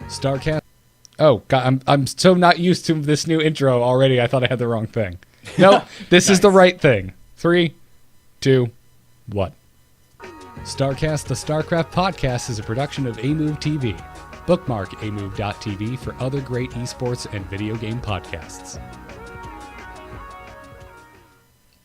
StarCast. Oh, God, I'm so not used to this new intro already. I thought I had the wrong thing. No, this is the right thing. 3, 2, 1. StarCast, the StarCraft podcast, is a production of A-Move TV. Bookmark amove.tv for other great esports and video game podcasts.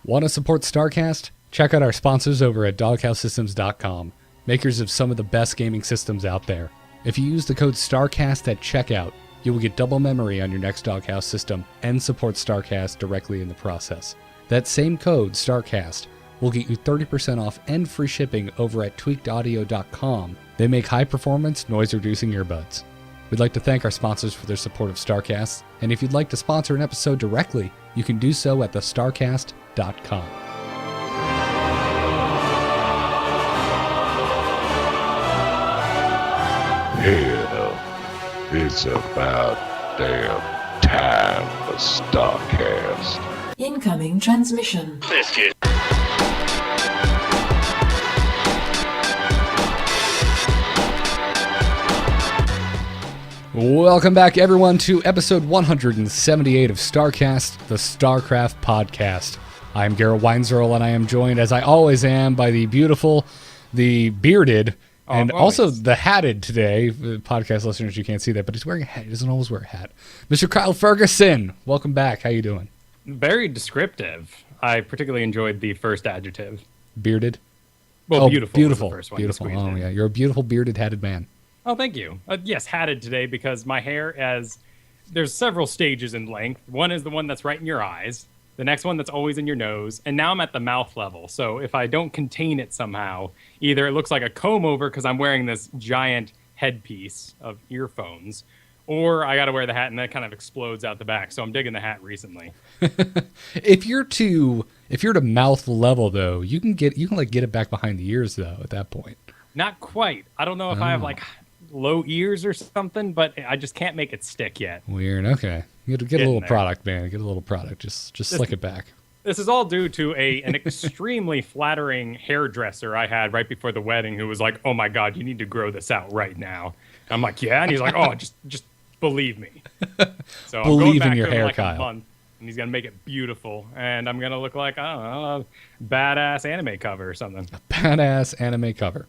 Want to support StarCast? Check out our sponsors over at doghousesystems.com, makers of some of the best gaming systems out there. If you use the code StarCast at checkout, you will get double memory on your next Doghouse system and support StarCast directly in the process. That same code, StarCast, will get you 30% off and free shipping over at tweakedaudio.com. They make high-performance, noise-reducing earbuds. We'd like to thank our sponsors for their support of StarCast, and if you'd like to sponsor an episode directly, you can do so at thestarcast.com. Hell, it's about damn time for StarCast. Incoming transmission. Biscuit. Welcome back, everyone, to episode 178 of StarCast, the StarCraft podcast. I'm Garrett Weinzerl, and I am joined, as I always am, by the beautiful, the bearded, and also the hatted today. Podcast listeners, you can't see that, but he's wearing a hat. He doesn't always wear a hat. Mr. Kyle Ferguson, welcome back. How you doing? Very descriptive. I particularly enjoyed the first adjective. Bearded? Well, beautiful. Beautiful. Was the first one Beautiful. you Oh, squeezed in. yeah. You're a beautiful, bearded, hatted man. Oh, thank you. Yes, hatted today because my hair there's several stages in length. One is the one that's right in your eyes. The next one that's always in your nose. And now I'm at the mouth level. So if I don't contain it somehow, either it looks like a comb over because I'm wearing this giant headpiece of earphones, or I got to wear the hat and that kind of explodes out the back. So I'm digging the hat recently. If you're to mouth level though, you can get it back behind the ears though at that point. Not quite. I don't know if I have like low ears or something, but I just can't make it stick yet. Weird. Okay. You got to get a little product, man. Get a little product. Just slick it back. This is all due to an extremely flattering hairdresser I had right before the wedding who was like, "Oh my God, you need to grow this out right now." I'm like, "Yeah," and he's like, "Oh, just believe me." So I'm going back in your to him hair, like Kyle. a month, and he's gonna make it beautiful, and I'm gonna look like, I don't know, a badass anime cover or something. Badass anime cover.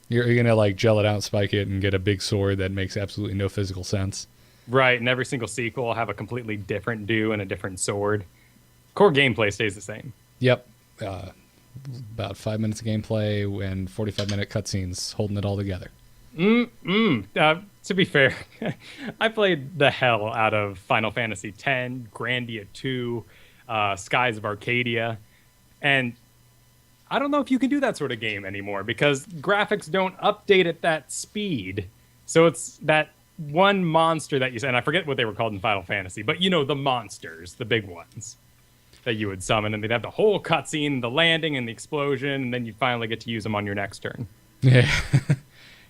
You're gonna like gel it out, spike it, and get a big sword that makes absolutely no physical sense. Right, and every single sequel will have a completely different do and a different sword. Core gameplay stays the same. Yep. About 5 minutes of gameplay and 45-minute cutscenes holding it all together. To be fair, I played the hell out of Final Fantasy X, Grandia 2, Skies of Arcadia, and I don't know if you can do that sort of game anymore because graphics don't update at that speed. So it's that one monster that you said, and I forget what they were called in Final Fantasy, but you know, the monsters, the big ones that you would summon, and they'd have the whole cutscene, the landing and the explosion, and then you finally get to use them on your next turn. Yeah.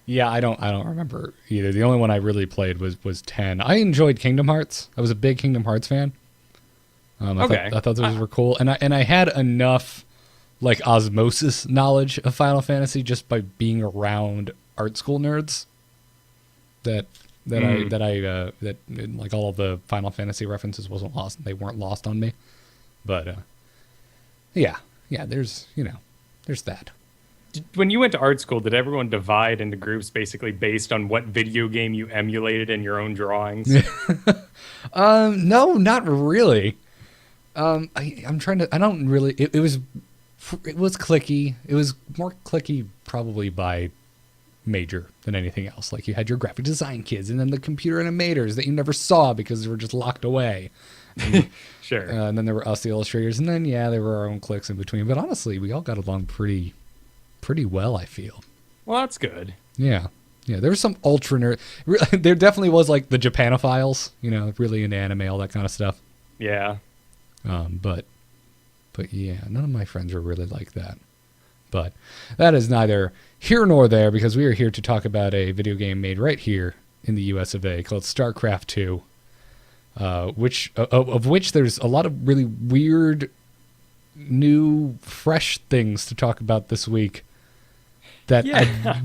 Yeah, I don't remember either. The only one I really played was 10. I enjoyed Kingdom Hearts. I was a big Kingdom Hearts fan. I thought those were cool, and I had enough like osmosis knowledge of Final Fantasy just by being around art school nerds that like all of the Final Fantasy references wasn't lost. They weren't lost on me. But yeah, there's that. When you went to art school, did everyone divide into groups basically based on what video game you emulated in your own drawings? No, not really. I'm trying to. I don't really. It was clicky. It was more clicky probably by major than anything else. Like you had your graphic design kids, and then the computer animators that you never saw because they were just locked away. And, Sure. And then there were us, the illustrators, and then there were our own cliques in between. But honestly, we all got along pretty well, I feel. Well, that's good. Yeah. There was some ultra nerd. There definitely was like the Japanophiles, really into anime, all that kind of stuff. Yeah. But yeah, none of my friends were really like that. But that is neither here nor there because we are here to talk about a video game made right here in the US of A called StarCraft 2, which there's a lot of really weird, new, fresh things to talk about this week. that Yeah.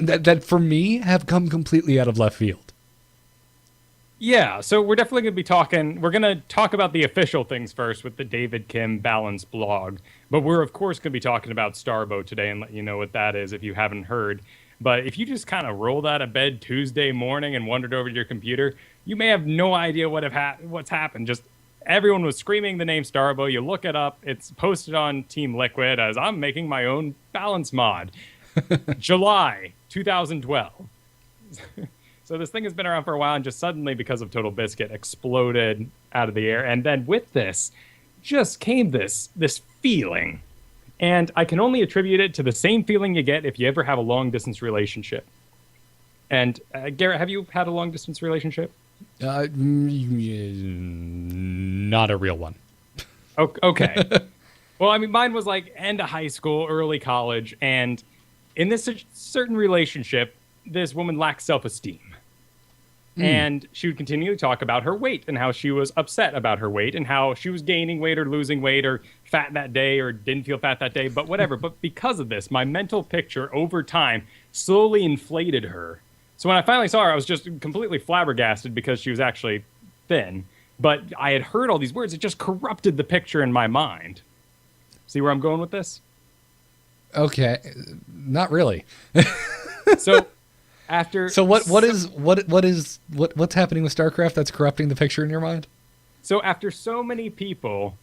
that for me have come completely out of left field. Yeah, so we're definitely going to be talking. We're going to talk about the official things first with the David Kim Balance blog. But we're, of course, going to be talking about Starbow today and let you know what that is if you haven't heard. But if you just kind of rolled out of bed Tuesday morning and wandered over to your computer, you may have no idea what's happened. Just everyone was screaming the name Starbow. You look it up. It's posted on Team Liquid as I'm making my own balance mod. July 2012. So this thing has been around for a while and just suddenly, because of Total Biscuit, exploded out of the air. And then with this just came this feeling. And I can only attribute it to the same feeling you get if you ever have a long-distance relationship. And Garrett, have you had a long-distance relationship? Not a real one. Okay. Well, I mean, mine was like end of high school, early college. And in this certain relationship, this woman lacked self-esteem. And she would continue to talk about her weight and how she was upset about her weight and how she was gaining weight or losing weight or fat that day or didn't feel fat that day, but whatever. But because of this, my mental picture over time slowly inflated her. So when I finally saw her, I was just completely flabbergasted because she was actually thin. But I had heard all these words. It just corrupted the picture in my mind. See where I'm going with this? Okay, not really. So... what's happening with StarCraft that's corrupting the picture in your mind? So after so many people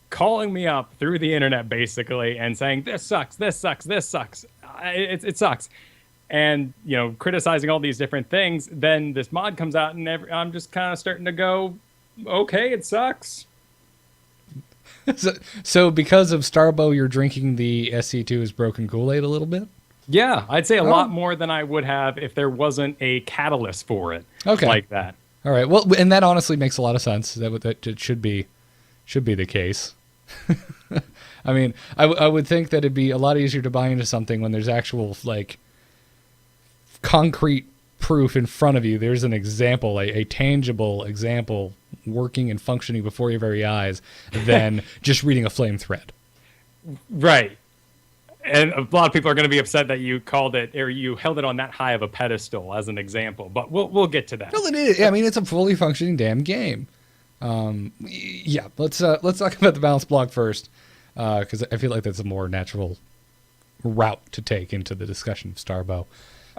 calling me up through the internet basically and saying this sucks, it sucks, and criticizing all these different things, then this mod comes out and I'm just kind of starting to go, okay, it sucks. So because of Starbow, you're drinking the SC2's broken Kool-Aid a little bit? Yeah, I'd say a lot more than I would have if there wasn't a catalyst for it. Okay. Like that. All right. Well, and that honestly makes a lot of sense. That it should be the case. I mean, I would think that it'd be a lot easier to buy into something when there's actual concrete proof in front of you. There's an example, a tangible example working and functioning before your very eyes than just reading a flame thread. Right. And a lot of people are going to be upset that you called it or you held it on that high of a pedestal as an example, but we'll get to that. Well, it is. I mean, it's a fully functioning damn game. Yeah, let's talk about the balance block first, because I feel like that's a more natural route to take into the discussion of Starbow.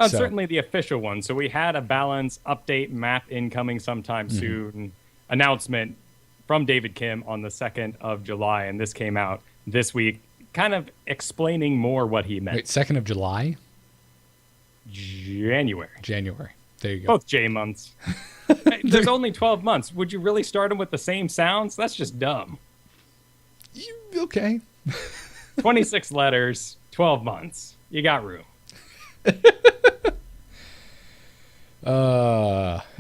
Certainly the official one. So we had a balance update map incoming sometime soon announcement from David Kim on the 2nd of July, and this came out this week, kind of explaining more what he meant. Wait, 2nd of July? January. There you go. Both J months. Hey, there's only 12 months. Would you really start them with the same sounds? That's just dumb. Okay. 26 letters, 12 months. You got room.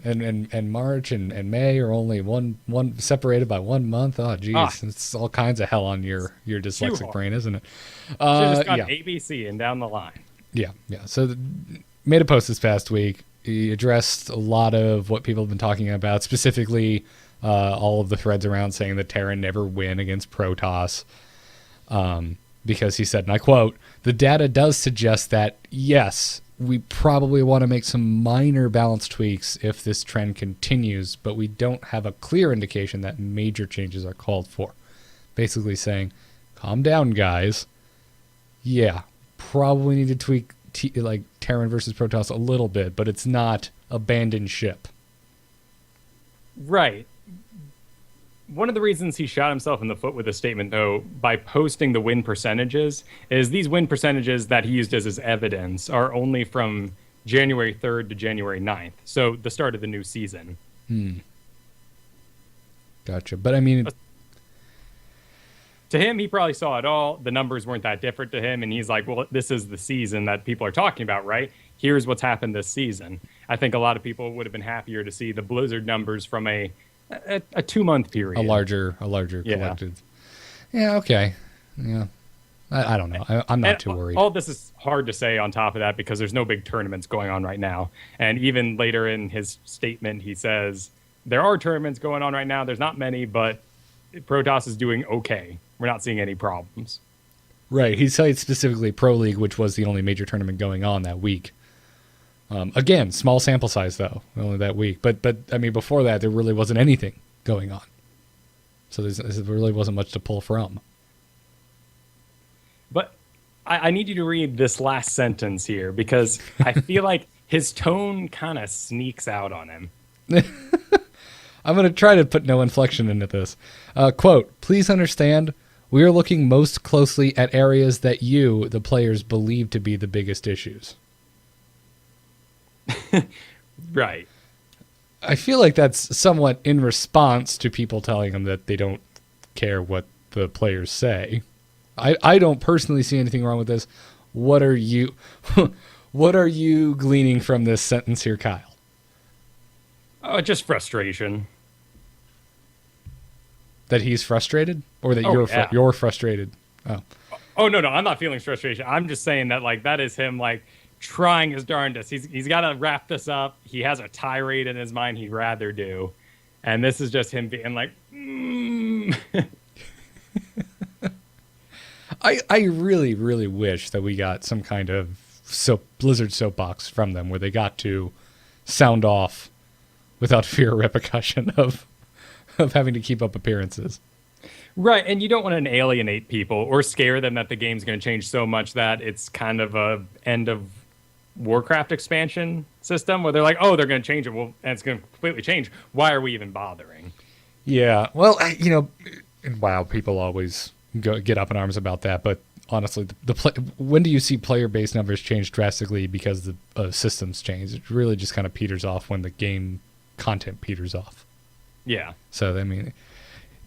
And March and May are only one separated by 1 month. Oh, geez, it's all kinds of hell on your dyslexic brain, isn't it? Should have just gone ABC and down the line. Yeah. So made a post this past week. He addressed a lot of what people have been talking about, specifically all of the threads around saying that Terran never win against Protoss. Because he said, and I quote, "The data does suggest that, yes, we probably want to make some minor balance tweaks if this trend continues, but we don't have a clear indication that major changes are called for." Basically saying, calm down, guys. Yeah, probably need to tweak Terran versus Protoss a little bit, but it's not abandon ship. Right. One of the reasons he shot himself in the foot with this statement, though, by posting the win percentages, is these win percentages that he used as his evidence are only from January 3rd to January 9th, so the start of the new season. Gotcha. But I mean, to him, he probably saw it all. The numbers weren't that different to him, and he's like, well, this is the season that people are talking about, right? Here's what's happened this season. I think a lot of people would have been happier to see the Blizzard numbers from a 2-month period. A larger collected. Yeah, okay. Yeah. I don't know. I'm not too worried. All this is hard to say on top of that because there's no big tournaments going on right now. And even later in his statement, he says, there are tournaments going on right now. There's not many, but Protoss is doing okay. We're not seeing any problems. Right. He cites specifically Pro League, which was the only major tournament going on that week. Again, small sample size though, only that week. But I mean, before that, there really wasn't anything going on. So there really wasn't much to pull from. But I need you to read this last sentence here because I feel like his tone kind of sneaks out on him. I'm going to try to put no inflection into this. Quote, please understand, we are looking most closely at areas that you, the players, believe to be the biggest issues. Right. I feel like that's somewhat in response to people telling him that they don't care what the players say. I don't personally see anything wrong with this. What are you what are you gleaning from this sentence here, Kyle? Just frustration. That he's frustrated, or that you're frustrated? Oh no, I'm not feeling frustration. I'm just saying that like that is him like trying his darndest. He's got to wrap this up. He has a tirade in his mind he'd rather do, and this is just him being like. I really, really wish that we got some kind of Blizzard soapbox from them where they got to sound off without fear or repercussion of having to keep up appearances. Right, and you don't want to alienate people or scare them that the game's going to change so much that it's kind of a end of Warcraft expansion system where they're like, oh, they're going to change it, well, and it's going to completely change. Why are we even bothering? Yeah, well, wow, people always get up in arms about that, but honestly, when do you see player base numbers change drastically because the systems change? It really just kind of peters off when the game content peters off. Yeah. So I mean,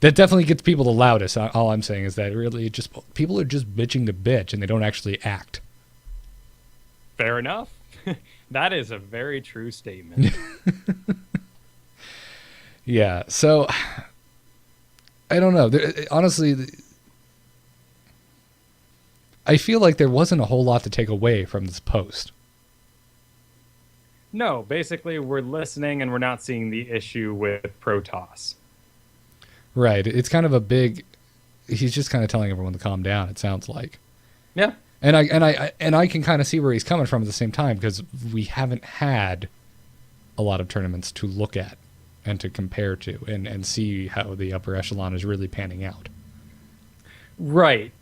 that definitely gets people the loudest. All I'm saying is that really people are just bitching to bitch and they don't actually act. Fair enough. That is a very true statement. Yeah. So I don't know. Honestly, I feel like there wasn't a whole lot to take away from this post. No, basically we're listening and we're not seeing the issue with Protoss. Right. It's kind of a big. He's just kind of telling everyone to calm down. It sounds like. Yeah. And I can kind of see where he's coming from at the same time because we haven't had a lot of tournaments to look at and to compare to and see how the upper echelon is really panning out. Right.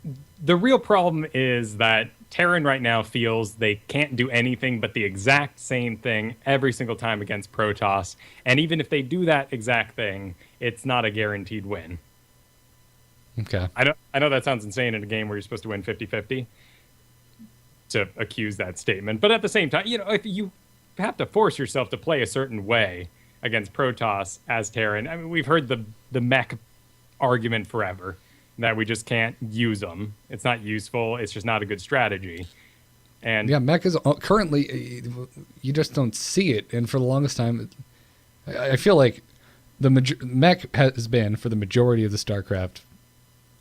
The real problem is that Terran right now feels they can't do anything but the exact same thing every single time against Protoss. And even if they do that exact thing, it's not a guaranteed win. Okay. I know that sounds insane in a game where you're supposed to win 50-50 to accuse that statement. But at the same time, if you have to force yourself to play a certain way against Protoss as Terran, I mean, we've heard the mech argument forever. That we just can't use them. It's not useful. It's just not a good strategy. And yeah, mech is currently, you just don't see it. And for the longest time, I feel like mech has been, for the majority of the StarCraft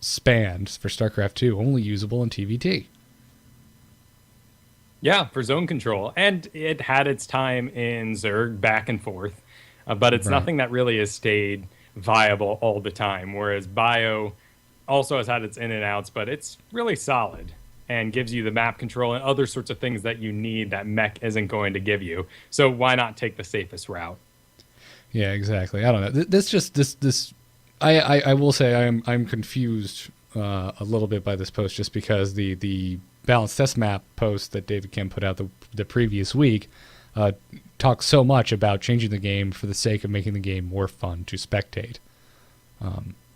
span, for StarCraft 2, only usable in TVT. Yeah, for zone control. And it had its time in Zerg back and forth. But it's nothing that really has stayed viable all the time. Whereas Bio also has had its in and outs, but it's really solid and gives you the map control and other sorts of things that you need that mech isn't going to give you. So why not take the safest route? Yeah, exactly. I don't know. I will say I'm confused a little bit by this post just because the balanced test map post that David Kim put out the previous week talks so much about changing the game for the sake of making the game more fun to spectate.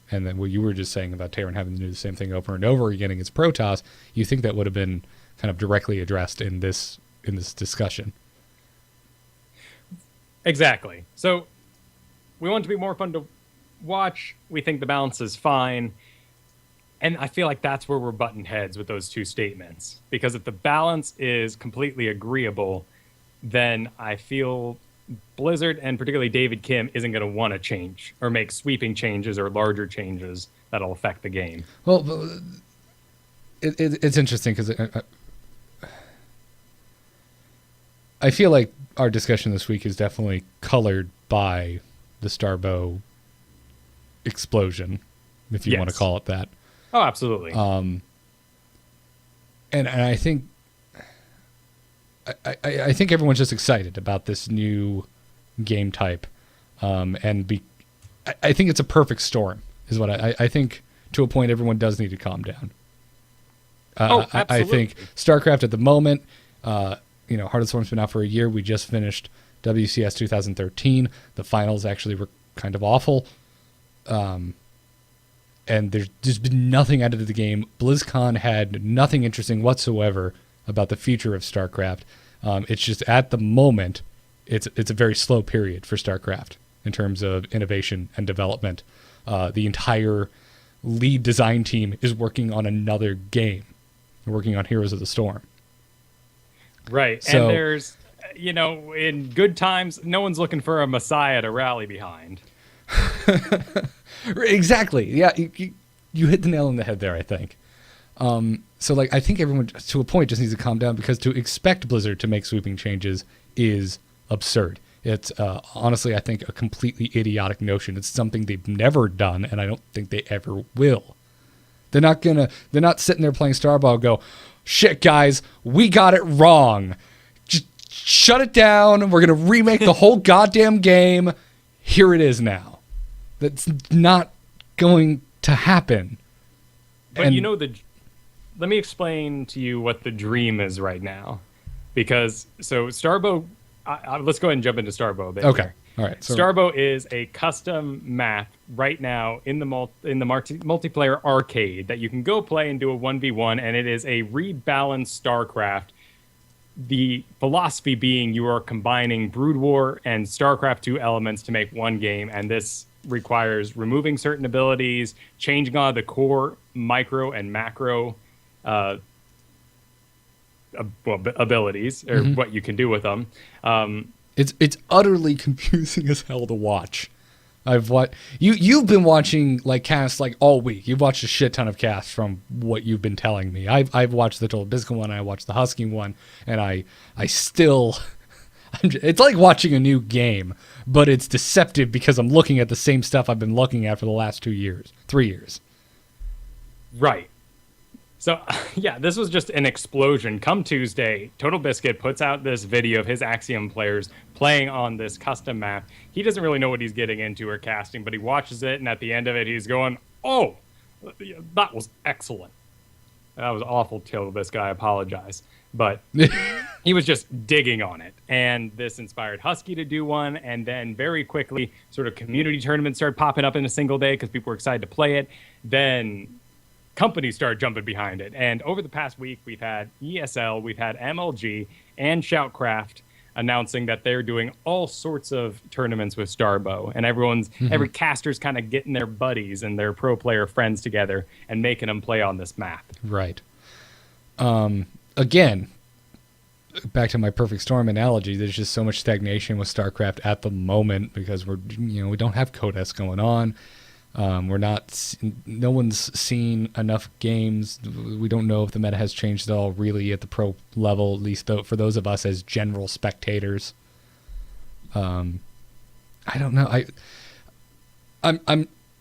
And then what you were just saying about Terran having to do the same thing over and over again against Protoss, you think that would have been kind of directly addressed in this discussion. Exactly. So we want it to be more fun to watch. We think the balance is fine. And I feel like that's where we're butting heads with those two statements. Because if the balance is completely agreeable, then I feel Blizzard and particularly David Kim isn't going to want to change or make sweeping changes or larger changes that'll affect the game. Well, it's interesting because I feel like our discussion this week is definitely colored by the Starbow explosion, if you want to call it that. Oh, absolutely. and I think I think everyone's just excited about this new game type, and I think it's a perfect storm. Is what I think. To a point, everyone does need to calm down. Absolutely. I think StarCraft at the moment, Heart of the Storm's been out for a year. We just finished WCS 2013. The finals actually were kind of awful. And there's just been nothing out of the game. BlizzCon had nothing interesting whatsoever about the future of StarCraft. It's just at the moment, it's a very slow period for StarCraft in terms of innovation and development. The entire lead design team is working on another game. They're working on Heroes of the Storm. Right. So, and there's, in good times, no one's looking for a messiah to rally behind. Exactly. Yeah, you hit the nail on the head there, I think. So, I think everyone, to a point, just needs to calm down, because to expect Blizzard to make sweeping changes is absurd. It's honestly, I think, a completely idiotic notion. It's something they've never done, and I don't think they ever will. They're not sitting there playing Starbow and go, shit, guys, we got it wrong. Just shut it down. We're going to remake the whole goddamn game. Here it is now. That's not going to happen. But let me explain to you what the dream is right now. Because, Starbow, let's go ahead and jump into Starbow. Okay. All right. So Starbow is a custom map right now in the multiplayer arcade that you can go play and do a 1v1, and it is a rebalanced StarCraft. The philosophy being you are combining Brood War and StarCraft 2 elements to make one game, and this requires removing certain abilities, changing all the core micro and macro abilities, or what you can do with them. It's utterly confusing as hell to watch. You've been watching casts all week. You've watched a shit ton of casts from what you've been telling me. I've watched the Total Biscuit one, I watched the Husky one, and I still it's like watching a new game, but it's deceptive because I'm looking at the same stuff I've been looking at for the last 3 years. Right. So, yeah, this was just an explosion. Come Tuesday, Total Biscuit puts out this video of his Axiom players playing on this custom map. He doesn't really know what he's getting into or casting, but he watches it, and at the end of it, he's going, oh, that was excellent. That was awful, Total Biscuit. I apologize. But he was just digging on it. And this inspired Husky to do one, and then very quickly, sort of community tournaments started popping up in a single day because people were excited to play it. Then companies started jumping behind it. And over the past week, we've had ESL, we've had MLG, and Shoutcraft announcing that they're doing all sorts of tournaments with Starbow. And every caster's kind of getting their buddies and their pro player friends together and making them play on this map. Right. Again, back to my perfect storm analogy, there's just so much stagnation with StarCraft at the moment because we don't have Codex going on. No one's seen enough games. We don't know if the meta has changed at all really at the pro level, at least for those of us as general spectators. I don't know.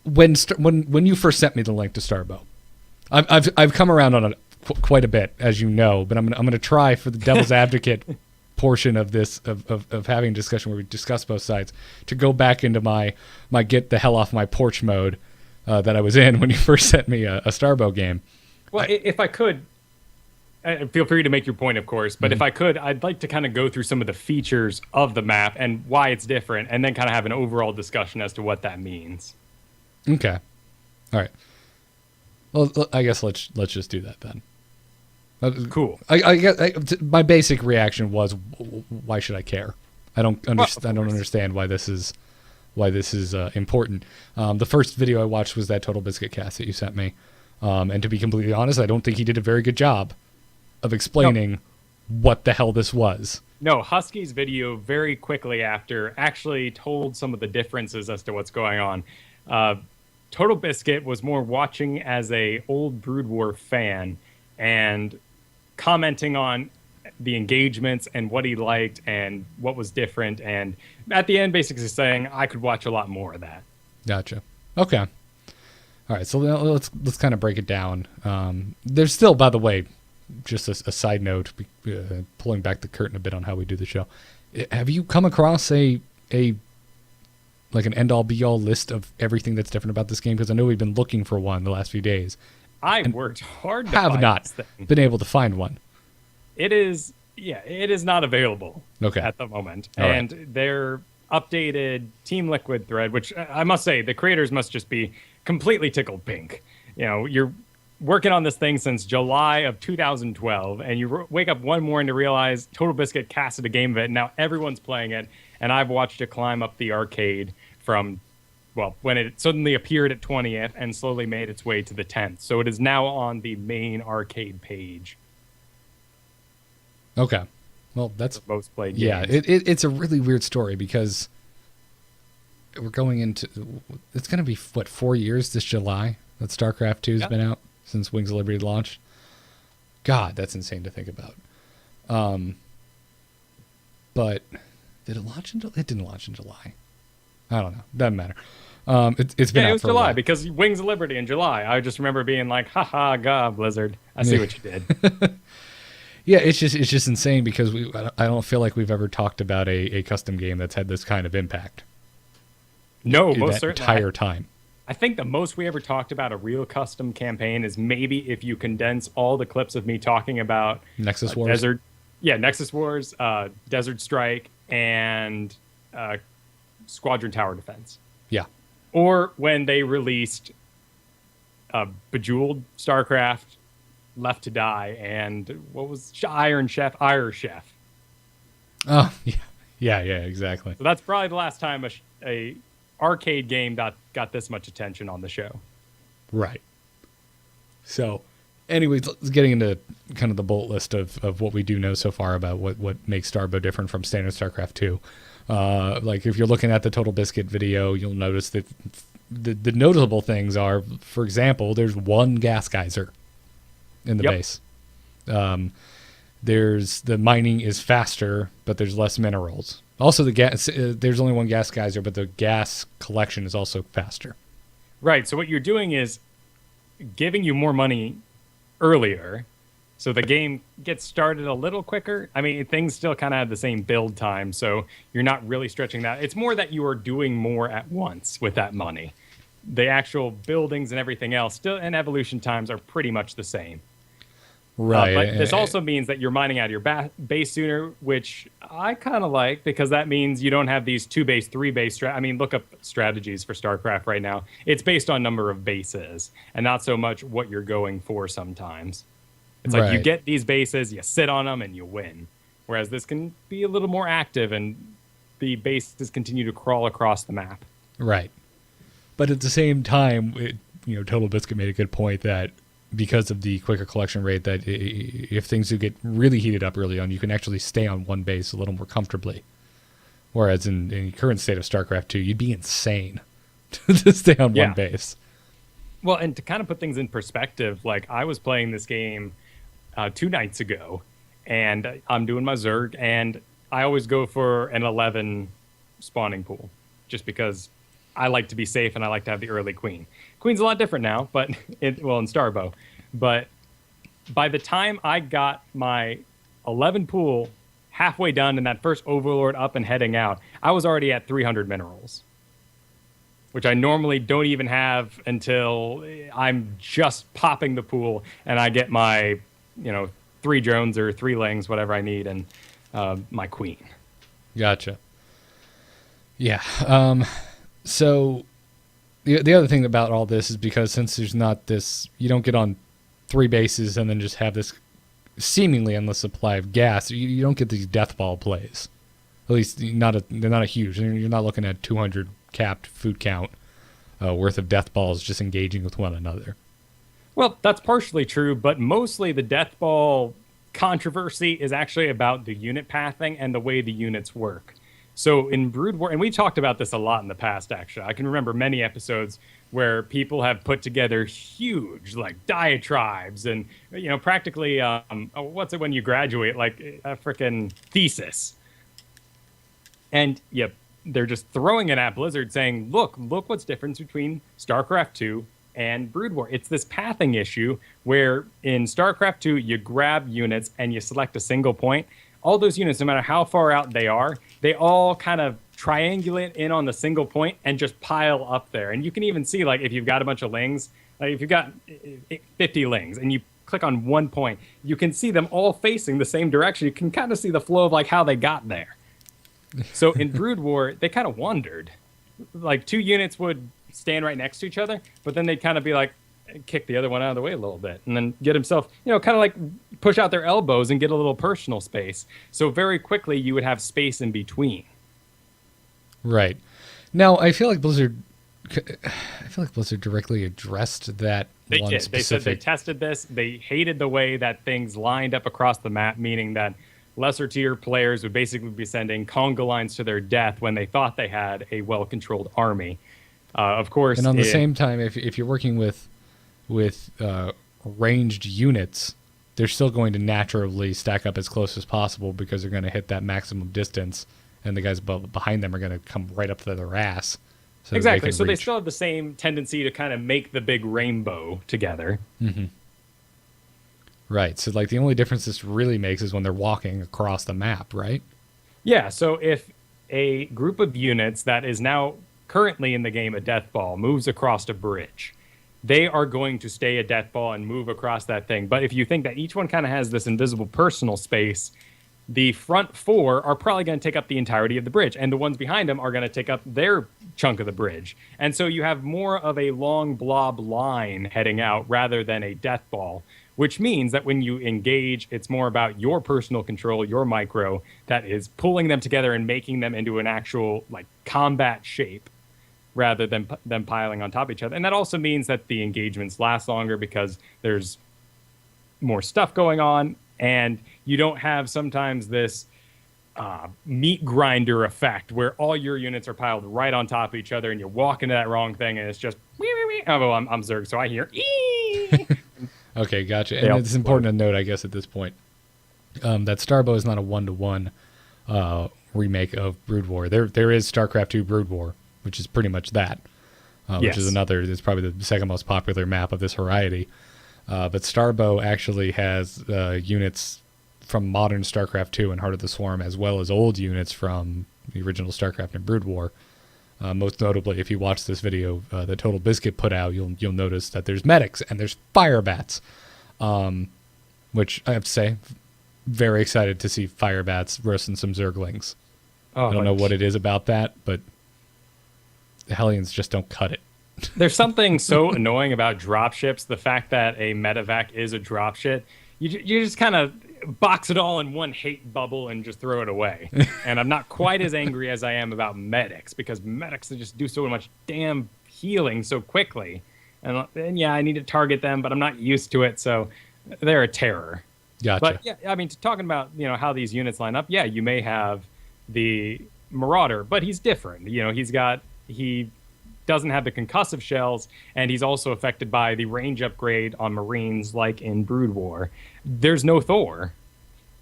When you first sent me the link to Starbow, I've come around on it quite a bit, as you know, but I'm going to try for the devil's advocate portion of this of having a discussion where we discuss both sides to go back into my get the hell off my porch mode that I was in when you first sent me a Starbow game. Well, if I could, feel free to make your point, of course, but if I could, I'd like to kind of go through some of the features of the map and why it's different, and then kind of have an overall discussion as to what that means. Okay. All right. Well, I guess let's just do that then. Cool. I guess my basic reaction was, why should I care? I don't understand why this is important. The first video I watched was that Total Biscuit cast that you sent me, and to be completely honest, I don't think he did a very good job of explaining what the hell this was. No, Husky's video very quickly after actually told some of the differences as to what's going on. Total Biscuit was more watching as a old Brood War fan and commenting on the engagements and what he liked and what was different, and at the end basically saying I could watch a lot more of that. Gotcha. Okay. All right, so let's kind of break it down. There's still, by the way, just a side note, pulling back the curtain a bit on how we do the show. Have you come across a like an end all be all list of everything that's different about this game? Because I know we've been looking for one the last few days. I worked hard to have find not this thing. been able to find one. It is not available at the moment. All and right. their updated Team Liquid thread, which I must say, the creators must just be completely tickled pink. You're working on this thing since July of 2012, and you wake up one morning to realize Total Biscuit casted a game of it, and now everyone's playing it, and I've watched it climb up the arcade from, when it suddenly appeared at 20th and slowly made its way to the 10th. So it is now on the main arcade page. Okay. Well, that's the most played games. It's a really weird story because we're going into, it's going to be, 4 years this July that StarCraft 2 has been out since Wings of Liberty launched. God, that's insane to think about. But did it launch in July? It didn't launch in July. I don't know. Doesn't matter. It's been out it was for a July while. Because Wings of Liberty in July. I just remember being like, haha, God, Blizzard. I see what you did. Yeah, it's just insane because I don't feel like we've ever talked about a custom game that's had this kind of impact. No, most that certainly. Entire time. I think the most we ever talked about a real custom campaign is maybe if you condense all the clips of me talking about Nexus Wars. Nexus Wars, Desert Strike, and Squadron Tower Defense. Yeah. Or when they released Bejeweled, StarCraft, Left to Die, and what was Iron Chef? Oh, yeah, exactly. So that's probably the last time a arcade game got this much attention on the show. Right. So, anyways, let's getting into kind of the bullet list of what we do know so far about what makes Starbow different from standard StarCraft 2. Like if you're looking at the Total Biscuit video, you'll notice that the notable things are, for example, there's one gas geyser in the base. The mining is faster, but there's less minerals. Also, the gas there's only one gas geyser, but the gas collection is also faster. Right. So what you're doing is giving you more money earlier, so the game gets started a little quicker. I mean, things still kind of have the same build time, so you're not really stretching that. It's more that you are doing more at once with that money. The actual buildings and everything else still and evolution times are pretty much the same. Right. But this also means that you're mining out of your base sooner, which I kind of like because that means you don't have these 2 base, 3 base. Look up strategies for StarCraft right now. It's based on number of bases and not so much what you're going for sometimes. It's like you get these bases, you sit on them, and you win. Whereas this can be a little more active and the bases continue to crawl across the map. Right. But at the same time, Total Biscuit made a good point that because of the quicker collection rate, that if things do get really heated up early on, you can actually stay on one base a little more comfortably. Whereas in the current state of StarCraft 2, you'd be insane to stay on one base. Well, and to kind of put things in perspective, like I was playing this game 2 nights ago, and I'm doing my Zerg, and I always go for an 11 spawning pool, just because I like to be safe and I like to have the early queen. Queen's a lot different now, but in Starbow. But by the time I got my 11 pool halfway done and that first Overlord up and heading out, I was already at 300 minerals, which I normally don't even have until I'm just popping the pool and I get my, 3 drones or 3 lings, whatever I need, and my queen. Gotcha. Yeah. So the other thing about all this is because since there's not this, you don't get on 3 bases and then just have this seemingly endless supply of gas. You don't get these death ball plays. At least they're not a huge. You're not looking at 200 capped food count worth of death balls just engaging with one another. Well, that's partially true, but mostly the death ball controversy is actually about the unit pathing and the way the units work. So in Brood War, and we talked about this a lot in the past, actually. I can remember many episodes where people have put together huge, diatribes and, practically, what's it when you graduate? Like a freaking thesis. And, they're just throwing it at Blizzard saying, look what's different between StarCraft 2 and Brood War. It's this pathing issue where in StarCraft 2, you grab units and you select a single point. All those units, no matter how far out they are, they all kind of triangulate in on the single point and just pile up there. And you can even see, like, if you've got a bunch of lings, like if you've got 50 lings and you click on one point, you can see them all facing the same direction. You can kind of see the flow of like how they got there. So in Brood War, they kind of wandered. Like 2 units would stand right next to each other, but then they'd kind of be like, kick the other one out of the way a little bit and then get himself, kind of like push out their elbows and get a little personal space. So very quickly you would have space in between. Right. Now, I feel like Blizzard directly addressed that. They one did. specific... They said they tested this. They hated the way that things lined up across the map, meaning that lesser tier players would basically be sending conga lines to their death when they thought they had a well-controlled army. Of course, and on the same time, if you're working with ranged units, they're still going to naturally stack up as close as possible because they're going to hit that maximum distance, and the guys behind them are going to come right up to their ass. So exactly. So they still have the same tendency to kind of make the big rainbow together. Mm-hmm. Right. So like the only difference this really makes is when they're walking across the map, right? Yeah. So if a group of units that is now currently in the game a death ball moves across a bridge, they are going to stay a death ball and move across that thing. But if you think that each one kind of has this invisible personal space, the front 4 are probably going to take up the entirety of the bridge, and the ones behind them are going to take up their chunk of the bridge. And so you have more of a long blob line heading out rather than a death ball, which means that when you engage, it's more about your personal control, your micro, that is pulling them together and making them into an actual like combat shape rather than them piling on top of each other. And that also means that the engagements last longer because there's more stuff going on, and you don't have sometimes this meat grinder effect where all your units are piled right on top of each other and you walk into that wrong thing and it's just wee, wee, wee. Oh, I'm Zerg, so I hear ee. Okay, gotcha. And it's important to note, I guess, at this point, that Starbow is not a 1-to-1 remake of Brood War. There is StarCraft 2 Brood War, which is pretty much that, which is it's probably the second most popular map of this variety. But Starbow actually has units from modern StarCraft 2 and Heart of the Swarm, as well as old units from the original StarCraft and Brood War. Most notably, if you watch this video that Total Biscuit put out, you'll notice that there's medics and there's fire bats, which I have to say, very excited to see fire bats roasting some Zerglings. I don't know what it is about that, but the Hellions just don't cut it. There's something so annoying about dropships. The fact that a medevac is a dropship, you just kind of box it all in one hate bubble and just throw it away. And I'm not quite as angry as I am about medics, because medics just do so much damn healing so quickly. And yeah, I need to target them, but I'm not used to it, so they're a terror. Gotcha. But yeah, I mean, talking about how these units line up, yeah, you may have the Marauder, but he's different. He doesn't have the concussive shells, and he's also affected by the range upgrade on Marines like in Brood War. There's no Thor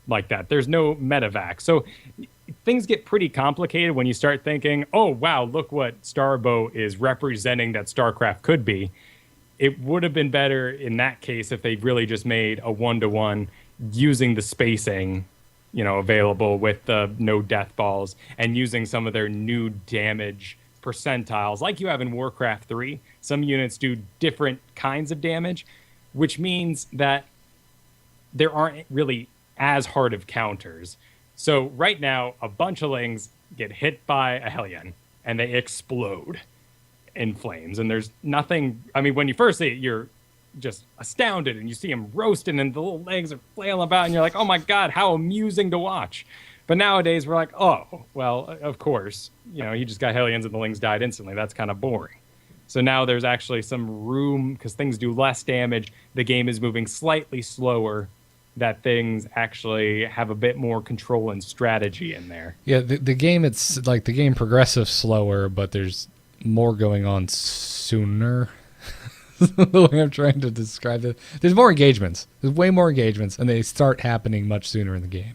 like that. There's no medevac. So things get pretty complicated when you start thinking, oh, wow, look what Starbow is representing that StarCraft could be. It would have been better in that case if they really just made a 1-to-1 using the spacing available with the no death balls and using some of their new damage percentiles like you have in Warcraft 3. Some units do different kinds of damage, which means that there aren't really as hard of counters. So right now, a bunch of Lings get hit by a Hellion and they explode in flames. And there's nothing, I mean, when you first see it, you're just astounded and you see them roasting and the little legs are flailing about and you're like, oh my God, how amusing to watch. But nowadays we're like, oh, well, of course, he just got Hellions and the Lings died instantly. That's kind of boring. So now there's actually some room, because things do less damage. The game is moving slightly slower, that things actually have a bit more control and strategy in there. Yeah, the game, it's like the game progresses slower, but there's more going on sooner. The way I'm trying to describe it. There's more engagements. There's way more engagements, and they start happening much sooner in the game.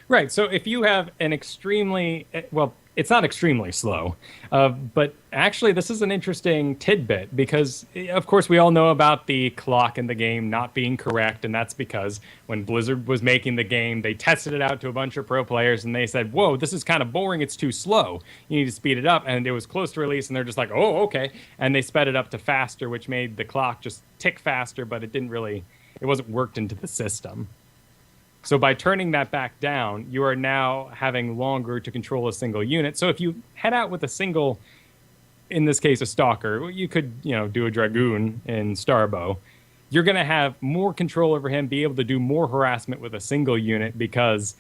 Right, so if you have an extremely, well, It's not extremely slow. But actually, this is an interesting tidbit because, of course, we all know about the clock in the game not being correct. And that's because when Blizzard was making the game, they tested it out to a bunch of pro players and they said, whoa, this is kind of boring. It's too slow. You need to speed it up. And it was close to release. And they're just like, oh, okay. And they sped it up to faster, which made the clock just tick faster. But it wasn't worked into the system. So by turning that back down, you are now having longer to control a single unit. So if you head out with a single, in this case, a stalker, you could, do a dragoon in Starbow. You're going to have more control over him, be able to do more harassment with a single unit because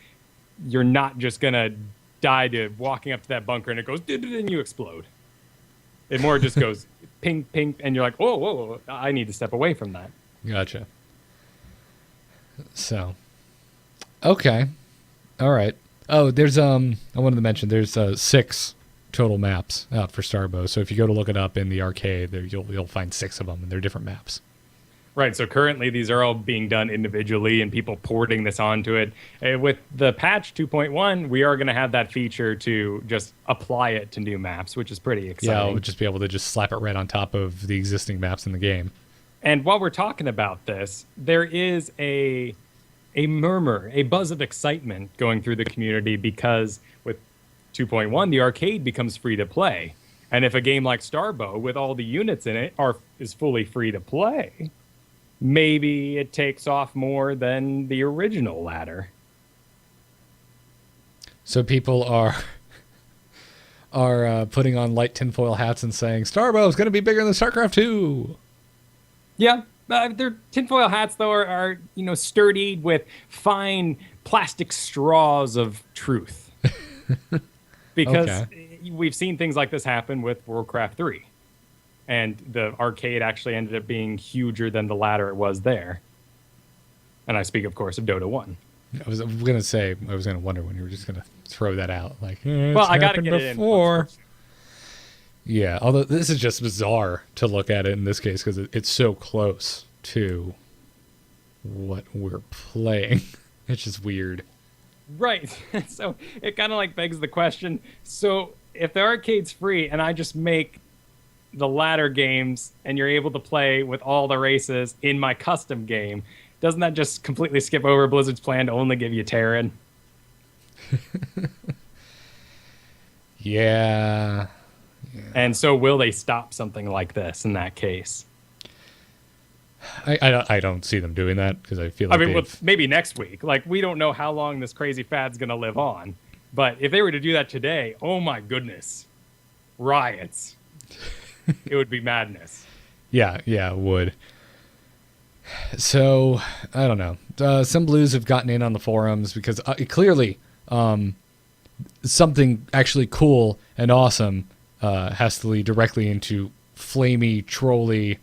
you're not just going to die to walking up to that bunker and it goes, and you explode. It more just goes ping, ping, and you're like, whoa, I need to step away from that. Gotcha. So... Okay. All right. Oh, there's I wanted to mention there's 6 total maps out for Starbow. So if you go to look it up in the arcade, there you'll find 6 of them, and they're different maps. Right. So currently these are all being done individually and people porting this onto it. With the patch 2.1, we are going to have that feature to just apply it to new maps, which is pretty exciting. Yeah, we'll just be able to just slap it right on top of the existing maps in the game. And while we're talking about this, there is a murmur, a buzz of excitement going through the community because with 2.1, the arcade becomes free to play. And if a game like Starbow, with all the units in it, is fully free to play, maybe it takes off more than the original ladder. So people are putting on light tinfoil hats and saying, Starbow is going to be bigger than StarCraft 2. Yeah. Their tinfoil hats, though, are sturdy with fine plastic straws of truth. Because we've seen things like this happen with Warcraft 3. And the arcade actually ended up being huger than the ladder it was there. And I speak, of course, of Dota 1. I was going to wonder when you were just going to throw that out. Like, well, I got to get it in. Yeah, although this is just bizarre to look at it in this case because it's so close to what we're playing. It's just weird. Right. So it kind of begs the question. So if the arcade's free and I just make the ladder games and you're able to play with all the races in my custom game, doesn't that just completely skip over Blizzard's plan to only give you Terran? Yeah. And so will they stop something like this in that case? I don't see them doing that because I feel like maybe next week. We don't know how long this crazy fad's going to live on. But if they were to do that today, oh my goodness. Riots. It would be madness. Yeah, it would. So, I don't know. Some blues have gotten in on the forums because clearly something actually cool and awesome has to lead directly into flamey, trolly.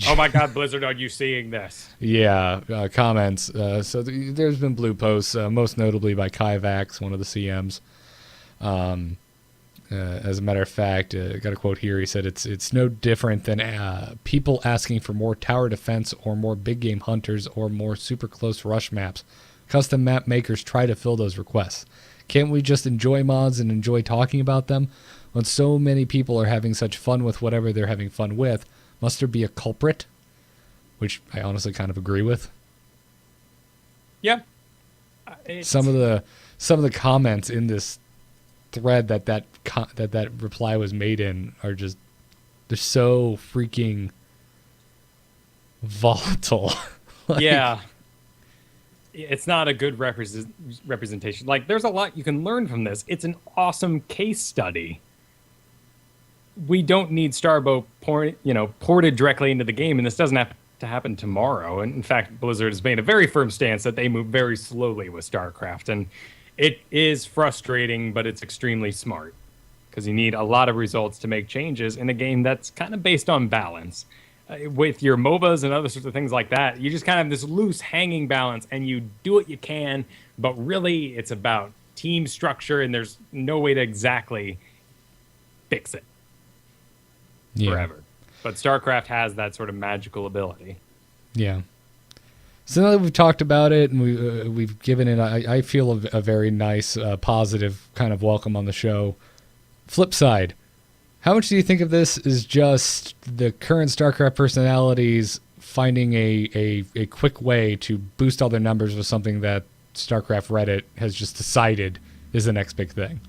Oh my God, Blizzard, are you seeing this? Yeah, comments. So there's been blue posts, most notably by Kaivax, one of the CMs. As a matter of fact, got a quote here. He said, "It's no different than people asking for more tower defense or more big game hunters or more super close rush maps. Custom map makers try to fill those requests. Can't we just enjoy mods and enjoy talking about them? When so many people are having such fun with whatever they're having fun with, must there be a culprit?" Which I honestly kind of agree with. Yeah. Some of the comments in this thread that reply was made in are just, they're so freaking volatile. Yeah. It's not a good representation. There's a lot you can learn from this. It's an awesome case study. We don't need Starbow ported directly into the game, and this doesn't have to happen tomorrow. And in fact, Blizzard has made a very firm stance that they move very slowly with StarCraft, and it is frustrating, but it's extremely smart because you need a lot of results to make changes in a game that's kind of based on balance. With your MOBAs and other sorts of things like that, you just kind of have this loose hanging balance, and you do what you can, but really it's about team structure, and there's no way to exactly fix it forever. But StarCraft has that sort of magical ability. Yeah. So now that we've talked about it and we've given it, I feel a very nice, positive kind of welcome on the show. Flip side, how much do you think of this is just the current StarCraft personalities finding a quick way to boost all their numbers with something that StarCraft Reddit has just decided is the next big thing?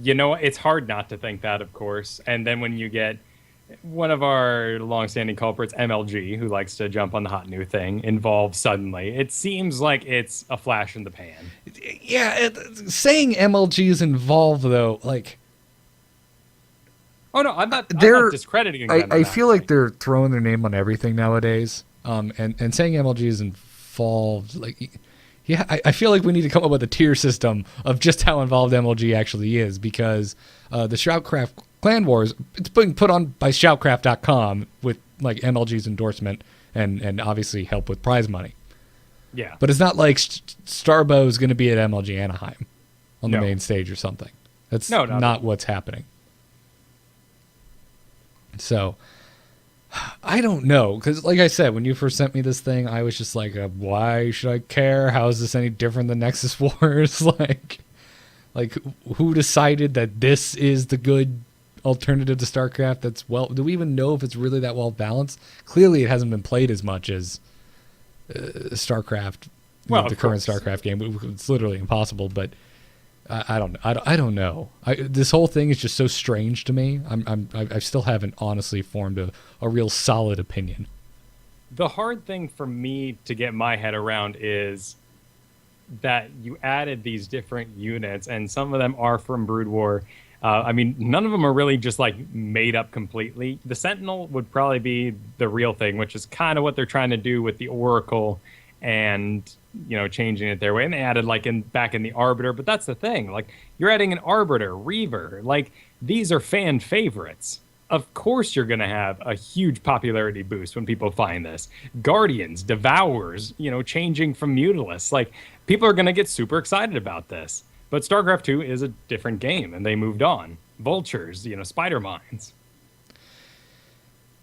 You know, it's hard not to think that, of course. And then when you get one of our longstanding culprits, MLG, who likes to jump on the hot new thing, involved suddenly, it seems like it's a flash in the pan. Yeah, saying MLG is involved, though, like... Oh, no, I'm not discrediting them. I feel like they're throwing their name on everything nowadays. And saying MLG is involved, like... Yeah, I feel like we need to come up with a tier system of just how involved MLG actually is, because the Shoutcraft Clan Wars, it's being put on by Shoutcraft.com with like MLG's endorsement and obviously help with prize money. Yeah. But it's not like Starbow is going to be at MLG Anaheim on the main stage or something. That's not what's happening. So... I don't know, because like I said, when you first sent me this thing, I was just like, why should I care? How is this any different than Nexus Wars? like who decided that this is the good alternative to StarCraft? Do we even know if it's really that well balanced? Clearly, it hasn't been played as much as StarCraft, the current StarCraft game. It's literally impossible, but I don't know. This whole thing is just so strange to me. I still haven't honestly formed a real solid opinion. The hard thing for me to get my head around is that you added these different units, and some of them are from Brood War. I mean, none of them are really just like made up completely. The Sentinel would probably be the real thing, which is kind of what they're trying to do with the Oracle and, you know, changing it their way. And they added back in the Arbiter, but that's the thing. Like, you're adding an Arbiter, Reaver. Like, these are fan favorites. Of course you're going to have a huge popularity boost when people find this. Guardians, Devourers, you know, changing from Mutalisks. Like, people are going to get super excited about this. But StarCraft 2 is a different game, and they moved on. Vultures, you know, Spider Mines.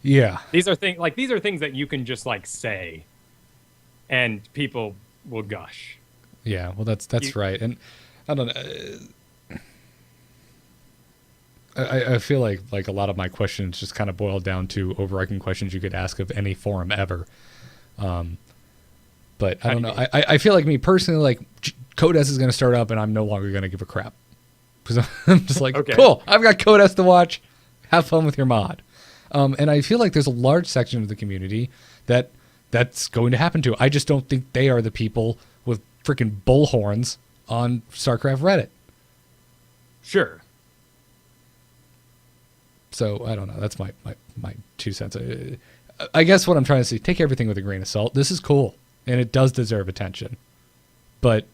Yeah. These are things that you can just, like, say, and people will gush. Yeah, well, that's right. And I don't know. I feel like a lot of my questions just kind of boil down to overarching questions you could ask of any forum ever. But I don't know. I feel like me personally, like, Codes is going to start up and I'm no longer going to give a crap. Because I'm just like, okay, cool, I've got Codes to watch. Have fun with your mod. And I feel like there's a large section of the community that's going to happen to. I just don't think they are the people with freaking bullhorns on StarCraft Reddit. Sure. So I don't know. That's my 2 cents. I guess what I'm trying to say, take everything with a grain of salt. This is cool, and it does deserve attention. But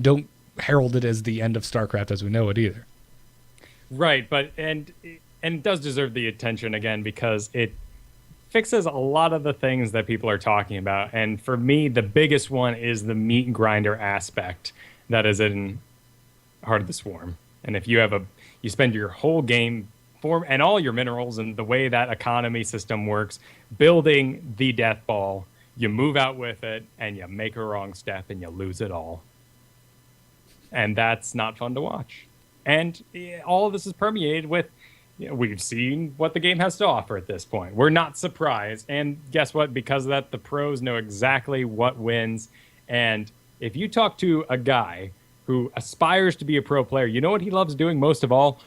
don't herald it as the end of StarCraft as we know it either. Right, but and it does deserve the attention again because it fixes a lot of the things that people are talking about. And for me, the biggest one is the meat grinder aspect that is in Heart of the Swarm. And if you spend your whole game and all your minerals and the way that economy system works, building the death ball, you move out with it and you make a wrong step and you lose it all. And that's not fun to watch. And all of this is permeated with, you know, we've seen what the game has to offer at this point. We're not surprised. And guess what? Because of that, the pros know exactly what wins. And if you talk to a guy who aspires to be a pro player, you know what he loves doing most of all?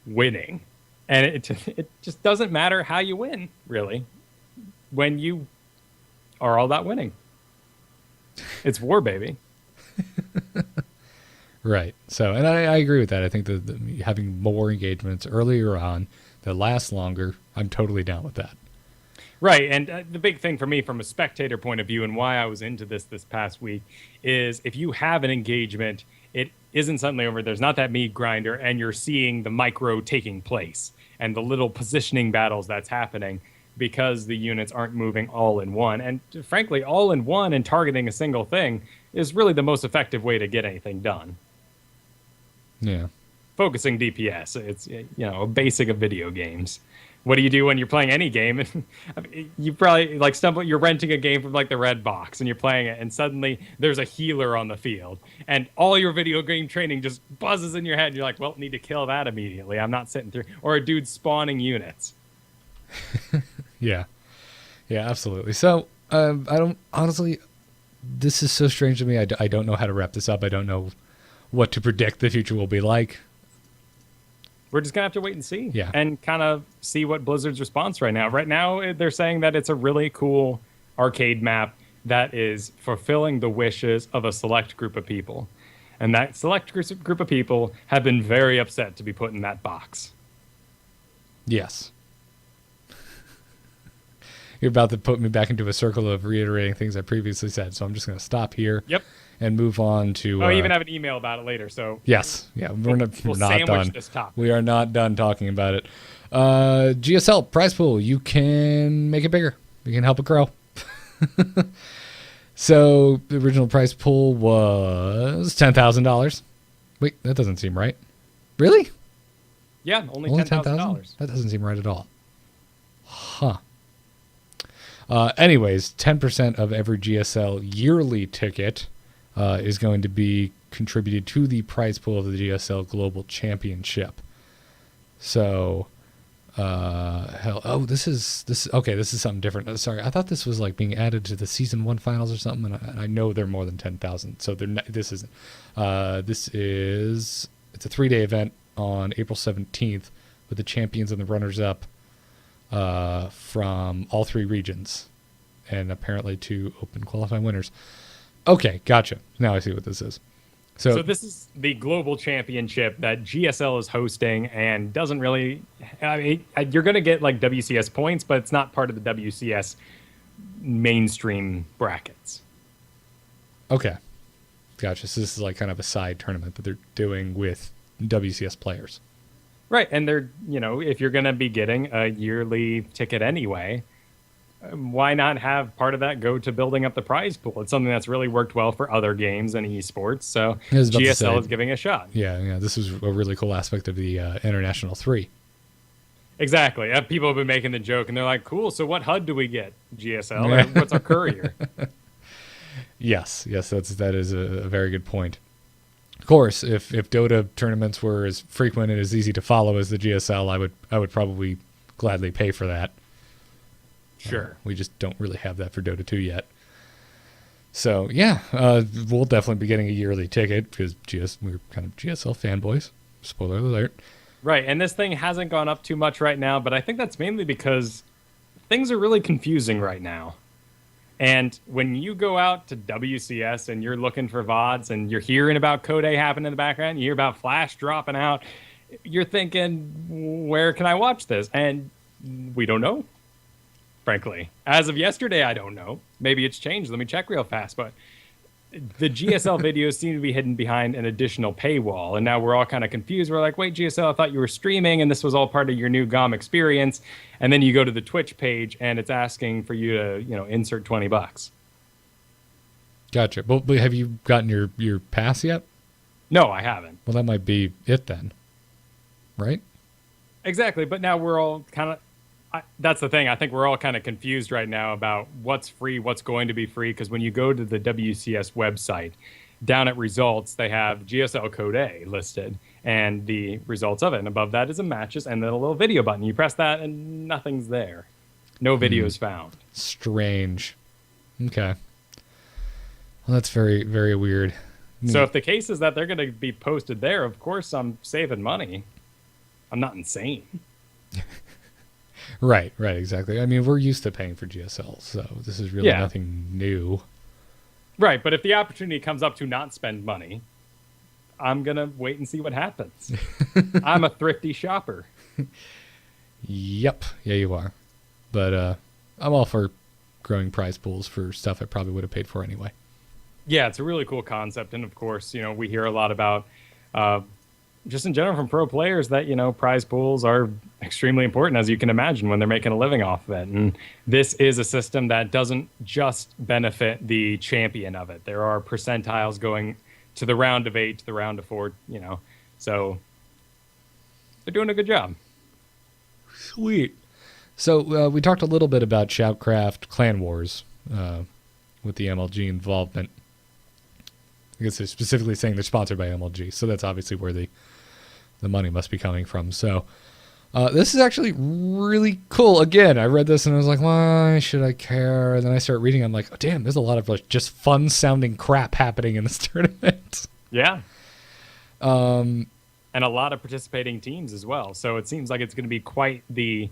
Winning. And it just doesn't matter how you win, really, when you are all that winning. It's war, baby. Right. So, and I agree with that. I think that having more engagements earlier on that last longer, I'm totally down with that. Right. And the big thing for me from a spectator point of view and why I was into this past week is if you have an engagement, it isn't suddenly over. There's not that meat grinder and you're seeing the micro taking place and the little positioning battles that's happening because the units aren't moving all in one. And frankly, all in one and targeting a single thing is really the most effective way to get anything done. Yeah. focusing DPS. It's a basic of video games. What do you do when you're playing any game? I mean, you probably like stumble. You're renting a game from like the Red Box, and you're playing it, and suddenly there's a healer on the field, and all your video game training just buzzes in your head. And you're like, "Well, need to kill that immediately. I'm not sitting through." Or a dude spawning units. Yeah, absolutely. So I don't honestly. This is so strange to me. I don't know how to wrap this up. I don't know what to predict the future will be like. We're just going to have to wait and see. Yeah. And kind of see what Blizzard's response right now. Right now, they're saying that it's a really cool arcade map that is fulfilling the wishes of a select group of people. And that select group of people have been very upset to be put in that box. Yes. You're about to put me back into a circle of reiterating things I previously said, so I'm just going to stop here. Yep. And move on to. I even have an email about it later. So yes, yeah, we're not sandwich done. This topic. We are not done talking about it. GSL prize pool. You can make it bigger. You can help it grow. So the original prize pool was $10,000. Wait, that doesn't seem right. Really? Yeah, only $10,000. That doesn't seem right at all. Huh. Anyways, 10% of every GSL yearly ticket is going to be contributed to the prize pool of the GSL Global Championship. So, this is something different. Sorry, I thought this was like being added to the season 1 finals or something, and I know they're more than 10,000. So this isn't. It's a 3-day event on April 17th with the champions and the runners-up from all 3 regions, and apparently 2 open qualifying winners. Okay, gotcha. Now I see what this is. So this is the global championship that GSL is hosting, and doesn't really. I mean, you're going to get like WCS points, but it's not part of the WCS mainstream brackets. Okay, gotcha. So this is like kind of a side tournament that they're doing with WCS players. Right, and they're, if you're going to be getting a yearly ticket anyway, why not have part of that go to building up the prize pool? It's something that's really worked well for other games and esports, so GSL is giving a shot. Yeah, this is a really cool aspect of the International 3. Exactly. People have been making the joke, and they're like, cool, so what HUD do we get, GSL? Or what's our courier? Yes, that is a very good point. Of course, if Dota tournaments were as frequent and as easy to follow as the GSL, I would probably gladly pay for that. Sure. We just don't really have that for Dota 2 yet. So, yeah, we'll definitely be getting a yearly ticket because we're kind of GSL fanboys. Spoiler alert. Right, and this thing hasn't gone up too much right now, but I think that's mainly because things are really confusing right now. And when you go out to WCS and you're looking for VODs and you're hearing about Code A happening in the background, you hear about Flash dropping out, you're thinking, where can I watch this? And we don't know. Frankly, as of yesterday, I don't know. Maybe it's changed. Let me check real fast. But the GSL videos seem to be hidden behind an additional paywall. And now we're all kind of confused. We're like, wait, GSL, I thought you were streaming and this was all part of your new GOM experience. And then you go to the Twitch page and it's asking for you to, insert $20. Gotcha. But have you gotten your pass yet? No, I haven't. Well, that might be it then. Right? Exactly. But now we're all kind of... that's the thing. I think we're all kind of confused right now about what's free, what's going to be free. Because when you go to the WCS website, down at results, they have GSL Code A listed and the results of it. And above that is a matches and then a little video button. You press that and nothing's there. No videos found. Strange. Okay. Well, that's very, very weird. So if the case is that they're going to be posted there, of course I'm saving money. I'm not insane. Right, exactly. I mean, we're used to paying for GSL, so this is really nothing new. Right, but if the opportunity comes up to not spend money, I'm going to wait and see what happens. I'm a thrifty shopper. Yep, yeah, you are. But I'm all for growing prize pools for stuff I probably would have paid for anyway. Yeah, it's a really cool concept, and of course, we hear a lot about... just in general from pro players that, prize pools are extremely important, as you can imagine, when they're making a living off of it. And this is a system that doesn't just benefit the champion of it. There are percentiles going to the round of 8, to the round of 4, So they're doing a good job. Sweet. So we talked a little bit about Shoutcraft Clan Wars with the MLG involvement. I guess they're specifically saying they're sponsored by MLG, so that's obviously where the money must be coming from. So this is actually really cool. Again, I read this and I was like, why should I care? And then I start reading. I'm like, oh, damn, there's a lot of like just fun-sounding crap happening in this tournament. Yeah. And a lot of participating teams as well. So it seems like it's going to be quite the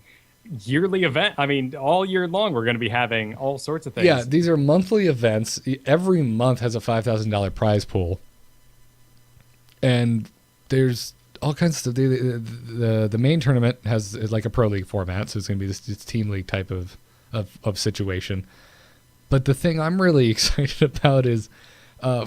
yearly event. I mean, all year long, we're going to be having all sorts of things. Yeah, these are monthly events. Every month has a $5,000 prize pool. And there's all kinds of stuff. The main tournament is like a pro league format, so it's going to be this team league type of situation. But the thing I'm really excited about is,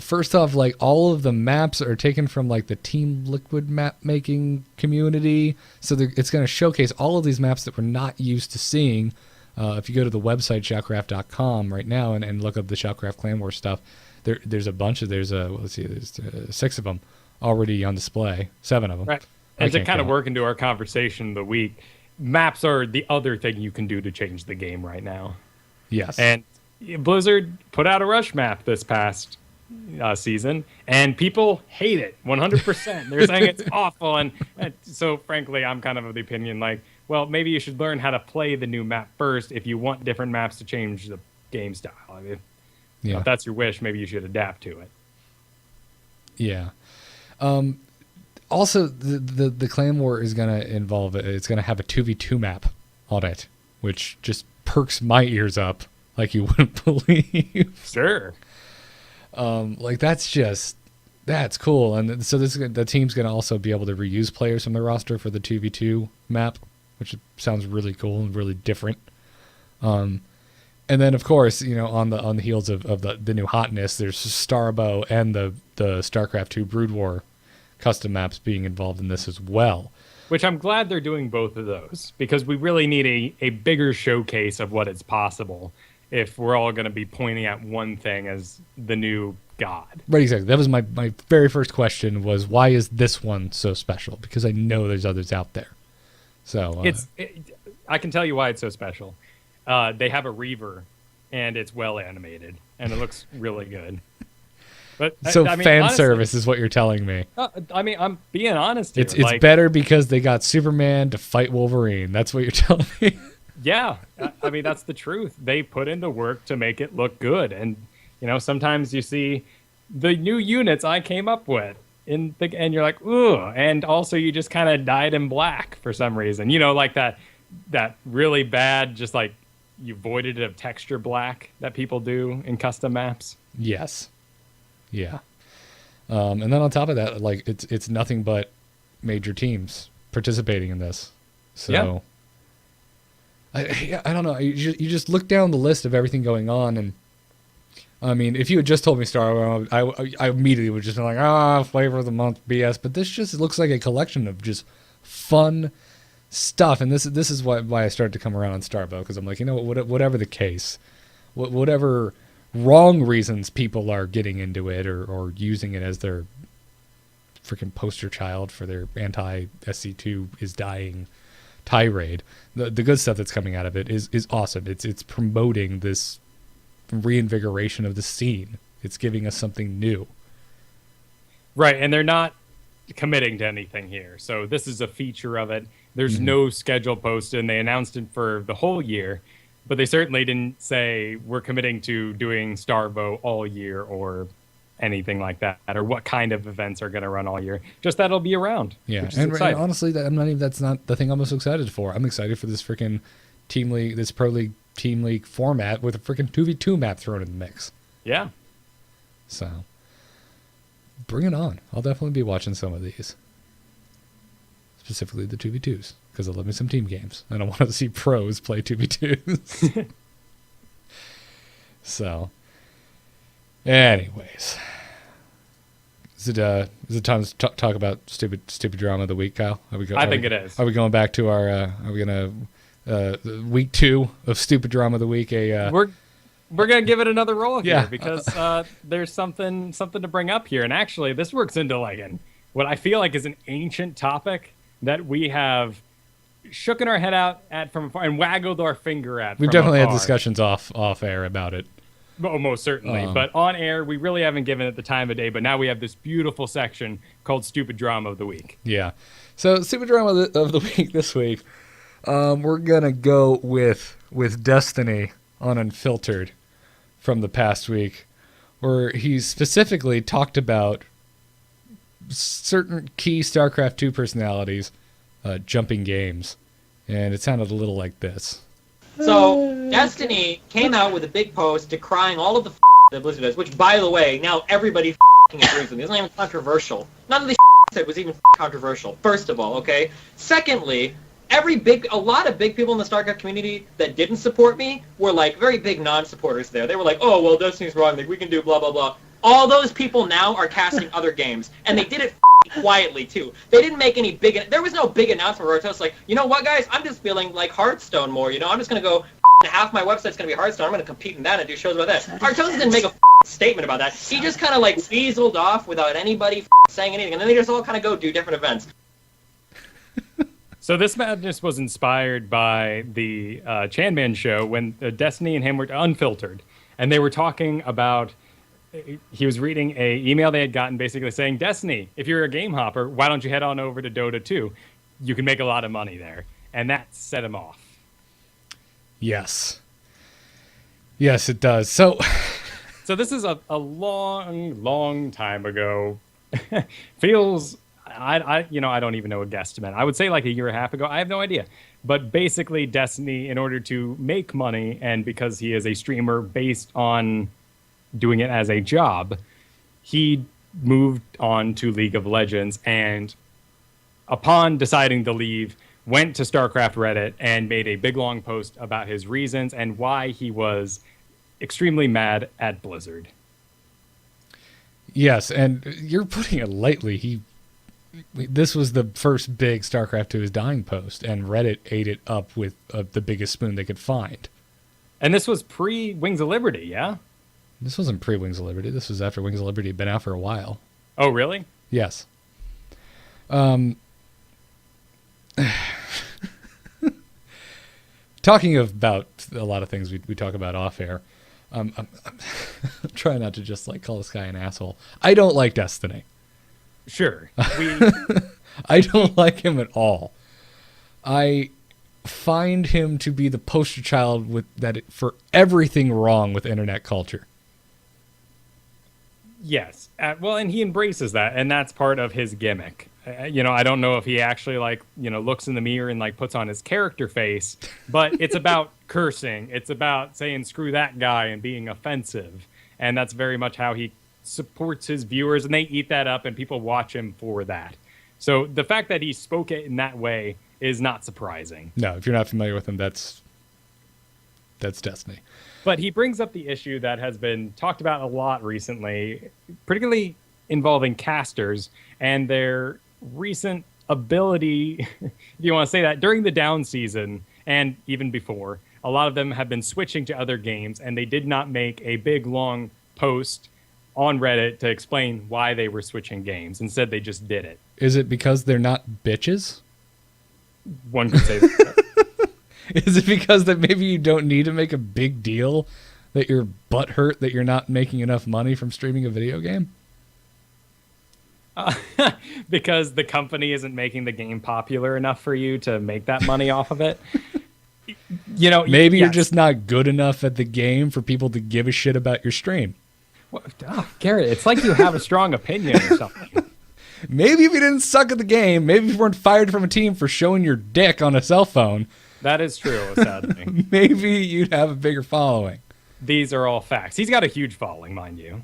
first off, like all of the maps are taken from like the Team Liquid map making community. So it's going to showcase all of these maps that we're not used to seeing. If you go to the website shoutcraft.com right now and look up the Shoutcraft Clan Wars stuff, there's a bunch of there's 6 of them already on display, 7 of them. Right. And to kind of work into our conversation of the week, maps are the other thing you can do to change the game right now. Yes. And Blizzard put out a Rush map this past season, and people hate it 100%. They're saying it's awful, and so frankly, I'm kind of the opinion like, well, maybe you should learn how to play the new map first if you want different maps to change the game style. I mean, if that's your wish, maybe you should adapt to it. Yeah. Also, the Clan War is going to involve it's going to have a 2v2 map on it, which just perks my ears up like you wouldn't believe. Sure. Like that's cool. And so the team's going to also be able to reuse players from the roster for the 2v2 map, which sounds really cool and really different. And then of course, on the heels of the new hotness, there's Starbow and the StarCraft 2 Brood War custom maps being involved in this as well. Which I'm glad they're doing both of those, because we really need a bigger showcase of what is possible if we're all going to be pointing at one thing as the new god. Right, exactly. That was my very first question was, why is this one so special? Because I know there's others out there. So I can tell you why it's so special. They have a Reaver, and it's well animated, and it looks really good. But so fan service is what you're telling me. I mean, I'm being honest here. It's better because they got Superman to fight Wolverine. That's what you're telling me. Yeah, I mean, that's the truth. They put in the work to make it look good. And, sometimes you see the new units I came up with, and you're like, ooh. And also you just kind of dyed in black for some reason. Like that really bad, just like you voided it of texture black that people do in custom maps. Yes. Yeah. And then on top of that, like it's nothing but major teams participating in this. So yeah. I don't know. You just look down the list of everything going on, and I mean, if you had just told me Starbow, I immediately would just be like, flavor of the month BS. But this just looks like a collection of just fun stuff, and this is why I started to come around on Starbow, because I'm like, whatever the case, whatever wrong reasons people are getting into it or using it as their freaking poster child for their anti-SC2 is dying tirade, the good stuff that's coming out of it is awesome. It's promoting this reinvigoration of the scene. It's giving us something new. Right, and they're not committing to anything here. So this is a feature of it. There's no schedule posted, and they announced it for the whole year, but they certainly didn't say we're committing to doing Starbow all year or anything like that, or what kind of events are going to run all year. Just that'll be around. Yeah, and honestly, that's not the thing I'm most excited for. I'm excited for this freaking team league, this pro league team league format with a freaking 2v2 map thrown in the mix. Yeah. So bring it on. I'll definitely be watching some of these, specifically the 2v2s, because I love me some team games. I don't want to see pros play 2v2s. So, anyways, is it time to talk about stupid drama of the week, Kyle? I think it is. Are we going back to our? Are we gonna week 2 of stupid drama of the week? We're gonna give it another roll here because there's something to bring up here, and actually, this works into what I feel like is an ancient topic that we have shooken our head out at from afar and waggled our finger at. We've from definitely afar. had discussions off air about it. Oh, most certainly. But on air, we really haven't given it the time of day. But now we have this beautiful section called Stupid Drama of the Week. Yeah. So, Stupid Drama of the Week this week, we're going to go with Destiny on Unfiltered from the past week, where he specifically talked about certain key StarCraft 2 personalities jumping games. And it sounded a little like this. So, Destiny came out with a big post decrying all of the that Blizzard does, which, by the way, now everybody agrees with me. It's not even controversial. None of the said was even controversial, first of all, okay? Secondly, a lot of big people in the StarCraft community that didn't support me were, like, very big non-supporters there. They were like, oh, well, Destiny's wrong, like, we can do blah, blah, blah. All those people now are casting other games, and they did it quietly, too. They didn't make any there was no big announcement where it's like, you know what, guys, I'm just feeling like Hearthstone more, you know? I'm just going to go, half my website's going to be Hearthstone, I'm going to compete in that and do shows about that. Artosis didn't make a statement about that. He just kind of, like, weaseled off without anybody saying anything, and then they just all kind of go do different events. So this madness was inspired by the Chanman show when Destiny and him were unfiltered, and they were talking about. He was reading a email they had gotten, basically saying, "Destiny, if you're a game hopper, why don't you head on over to Dota 2? You can make a lot of money there," and that set him off. Yes, it does. So this is a long time ago. Feels. I don't even know a guesstimate. I would say like a year and a half ago. I have no idea. But basically, Destiny, in order to make money, and because he is a streamer based on doing it as a job, he moved on to League of Legends, and upon deciding to leave, went to StarCraft Reddit and made a big long post about his reasons and why he was extremely mad at Blizzard. Yes, and you're putting it lightly. This was the first big StarCraft 2 is dying post, and Reddit ate it up with the biggest spoon they could find. And this was pre-Wings of Liberty, yeah? This wasn't pre-Wings of Liberty. This was after Wings of Liberty had been out for a while. Oh, really? Yes. Talking about a lot of things we talk about off air, I'm trying not to just like call this guy an asshole. I don't like Destiny. Sure. I don't like him at all. I find him to be the poster child for everything wrong with internet culture. Yes. Well, and he embraces that, and that's part of his gimmick. I don't know if he actually looks in the mirror and like puts on his character face, but it's about cursing. It's about saying screw that guy and being offensive. And that's very much how he supports his viewers, and they eat that up, and people watch him for that. So the fact that he spoke it in that way is not surprising. No, if you're not familiar with him, that's Destiny. But he brings up the issue that has been talked about a lot recently, particularly involving casters and their recent ability, if you want to say that, during the down season and even before, a lot of them have been switching to other games, and they did not make a big, long post on Reddit to explain why they were switching games. Instead, they just did it. Is it because they're not bitches? One could say that. Is it because that maybe you don't need to make a big deal that you're butthurt that you're not making enough money from streaming a video game? Because the company isn't making the game popular enough for you to make that money off of it. Maybe you're just not good enough at the game for people to give a shit about your stream. Garrett, it's like you have a strong opinion or something. Maybe if you didn't suck at the game, maybe if you weren't fired from a team for showing your dick on a cell phone. That is true, sadly. Maybe you'd have a bigger following. These are all facts. He's got a huge following, mind you.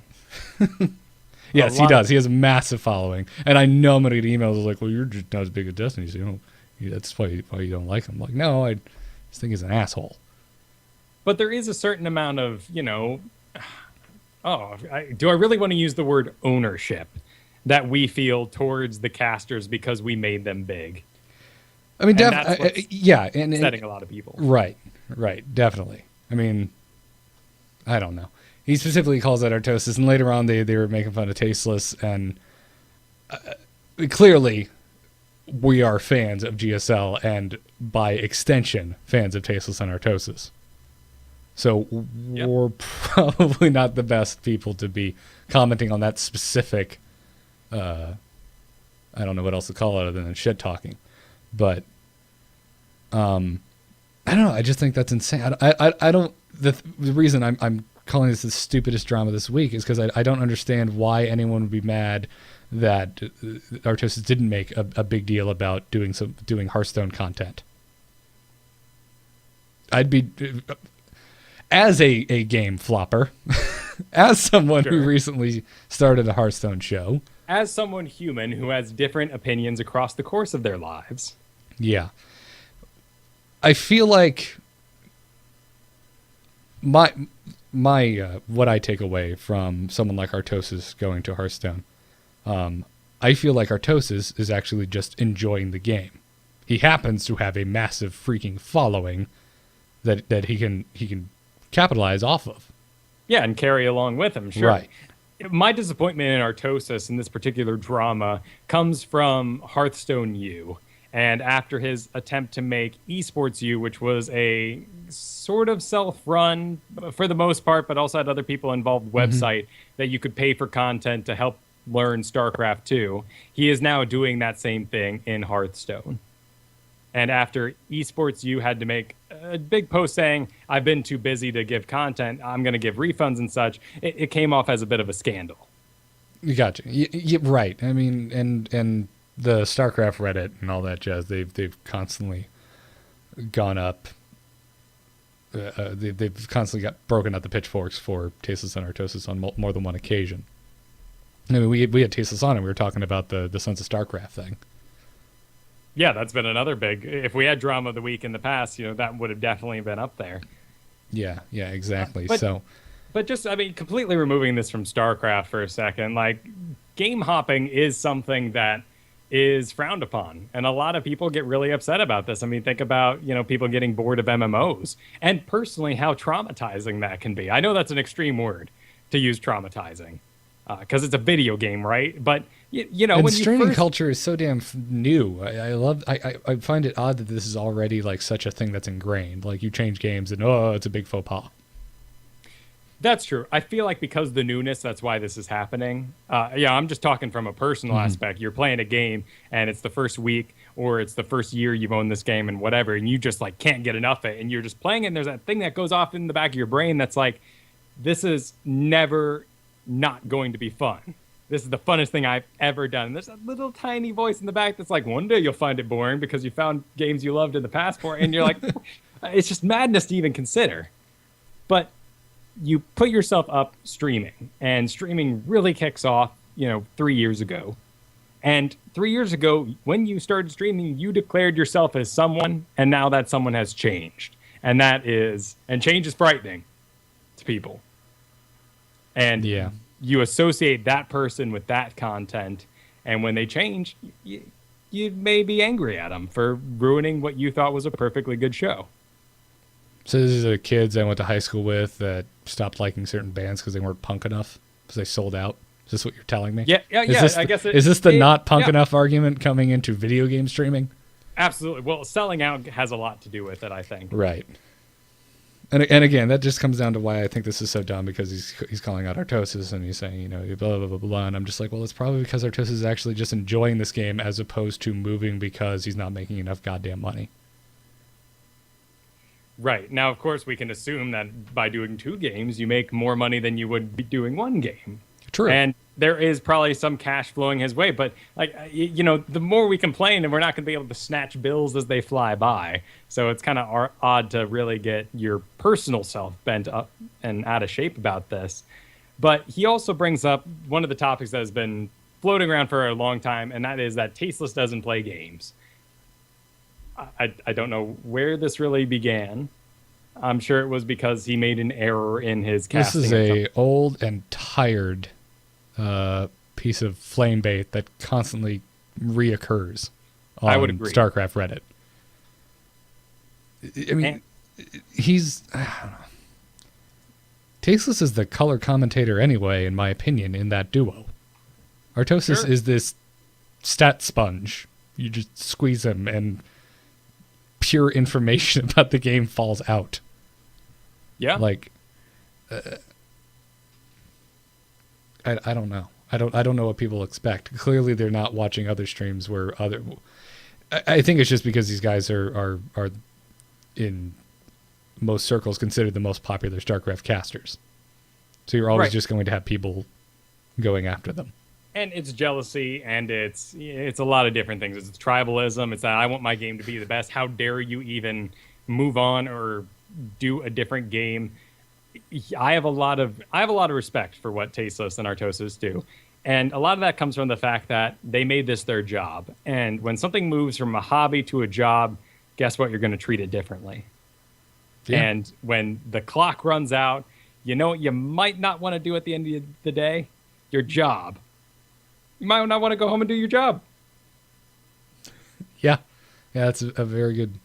Yes, he does. He has a massive following. And I know I'm going to get emails like, well, you're just not as big as Destiny, so that's why you don't like him. I'm like, no, I just think he's an asshole. But there is a certain amount of, do I really want to use the word ownership that we feel towards the casters because we made them big? I mean, yeah, and setting a lot of people. Right, definitely. I mean, I don't know. He specifically calls that Artosis, and later on they were making fun of Tasteless, and clearly we are fans of GSL and, by extension, fans of Tasteless and Artosis. So we're probably not the best people to be commenting on that specific, I don't know what else to call it other than shit talking. But I don't know. I just think that's insane. I don't. The reason I'm calling this the stupidest drama this week is because I don't understand why anyone would be mad that Artosis didn't make a big deal about doing Hearthstone content. I'd be, as a game flopper, as someone who recently started a Hearthstone show, as someone human who has different opinions across the course of their lives. Yeah. I feel like my what I take away from someone like Artosis going to Hearthstone, I feel like Artosis is actually just enjoying the game. He happens to have a massive freaking following that he can capitalize off of. Yeah, and carry along with him, sure. Right. My disappointment in Artosis in this particular drama comes from Hearthstone U. And after his attempt to make Esports U, which was a sort of self-run, for the most part, but also had other people involved website that you could pay for content to help learn StarCraft 2, he is now doing that same thing in Hearthstone. And after Esports U had to make a big post saying, I've been too busy to give content, I'm going to give refunds and such, it came off as a bit of a scandal. You gotcha. Right. I mean, and the StarCraft Reddit and all that jazz, they've constantly gone up. They've constantly got broken out the pitchforks for Tasteless and Artosis on more than one occasion. I mean, we had Tasteless on and we were talking about the Sons of StarCraft thing. Yeah, that's been another big. If we had drama of the week in the past, that would have definitely been up there. Yeah, exactly. But just, I mean, completely removing this from StarCraft for a second, like, game hopping is something that is frowned upon. And a lot of people get really upset about this. I mean, think about, people getting bored of MMOs. And personally, how traumatizing that can be. I know that's an extreme word to use, traumatizing, because it's a video game, right? But, and when streaming culture is so damn new. I find it odd that this is already, like, such a thing that's ingrained. Like, you change games and, it's a big faux pas. That's true. I feel like because the newness, that's why this is happening. I'm just talking from a personal aspect. You're playing a game, and it's the first week, or it's the first year you've owned this game, and whatever, and you just, like, can't get enough of it, and you're just playing it, and there's that thing that goes off in the back of your brain that's like, this is never not going to be fun. This is the funnest thing I've ever done. And there's a little tiny voice in the back that's like, one day you'll find it boring because you found games you loved in the past for it, and you're like, it's just madness to even consider. But you put yourself up streaming, and streaming really kicks off, 3 years ago. And 3 years ago, when you started streaming, you declared yourself as someone, and now that someone has changed. And change is frightening to people. And you associate that person with that content, and when they change, you may be angry at them for ruining what you thought was a perfectly good show. So these are the kids I went to high school with that stopped liking certain bands because they weren't punk enough, because they sold out. Is this what you're telling me? Yeah. I guess is this the not punk enough argument coming into video game streaming? Absolutely. Well, selling out has a lot to do with it, I think. Right. And again, that just comes down to why I think this is so dumb, because he's calling out Artosis and he's saying, blah, blah, blah, blah. And I'm just like, well, it's probably because Artosis is actually just enjoying this game as opposed to moving because he's not making enough goddamn money. Right. Now, of course, we can assume that by doing 2 games, you make more money than you would be doing 1 game. True. And there is probably some cash flowing his way. But, the more we complain, and we're not going to be able to snatch bills as they fly by. So it's kind of odd to really get your personal self bent up and out of shape about this. But he also brings up one of the topics that has been floating around for a long time, and that is that Tasteless doesn't play games. I don't know where this really began. I'm sure it was because he made an error in his casting. This is a old and tired piece of flame bait that constantly reoccurs on I would agree. StarCraft Reddit. I mean, he's... I don't know. Tasteless is the color commentator anyway, in my opinion, in that duo. Artosis is this stat sponge You just squeeze them, and pure information about the game falls out. Yeah. Like, I don't know. I don't know what people expect. Clearly, they're not watching other streams where other. I think it's just because these guys are in most circles considered the most popular StarCraft casters. So you're always just going to have people going after them. And it's jealousy, and it's a lot of different things. It's tribalism. It's that I want my game to be the best. How dare you even move on or do a different game? I have a lot of respect for what Tasteless and Artosis do. And a lot of that comes from the fact that they made this their job. And when something moves from a hobby to a job, guess what? You're going to treat it differently. Yeah. And when the clock runs out, you know what you might not want to do at the end of the day? Your job. You might not want to go home and do your job. Yeah. Yeah, that's a very good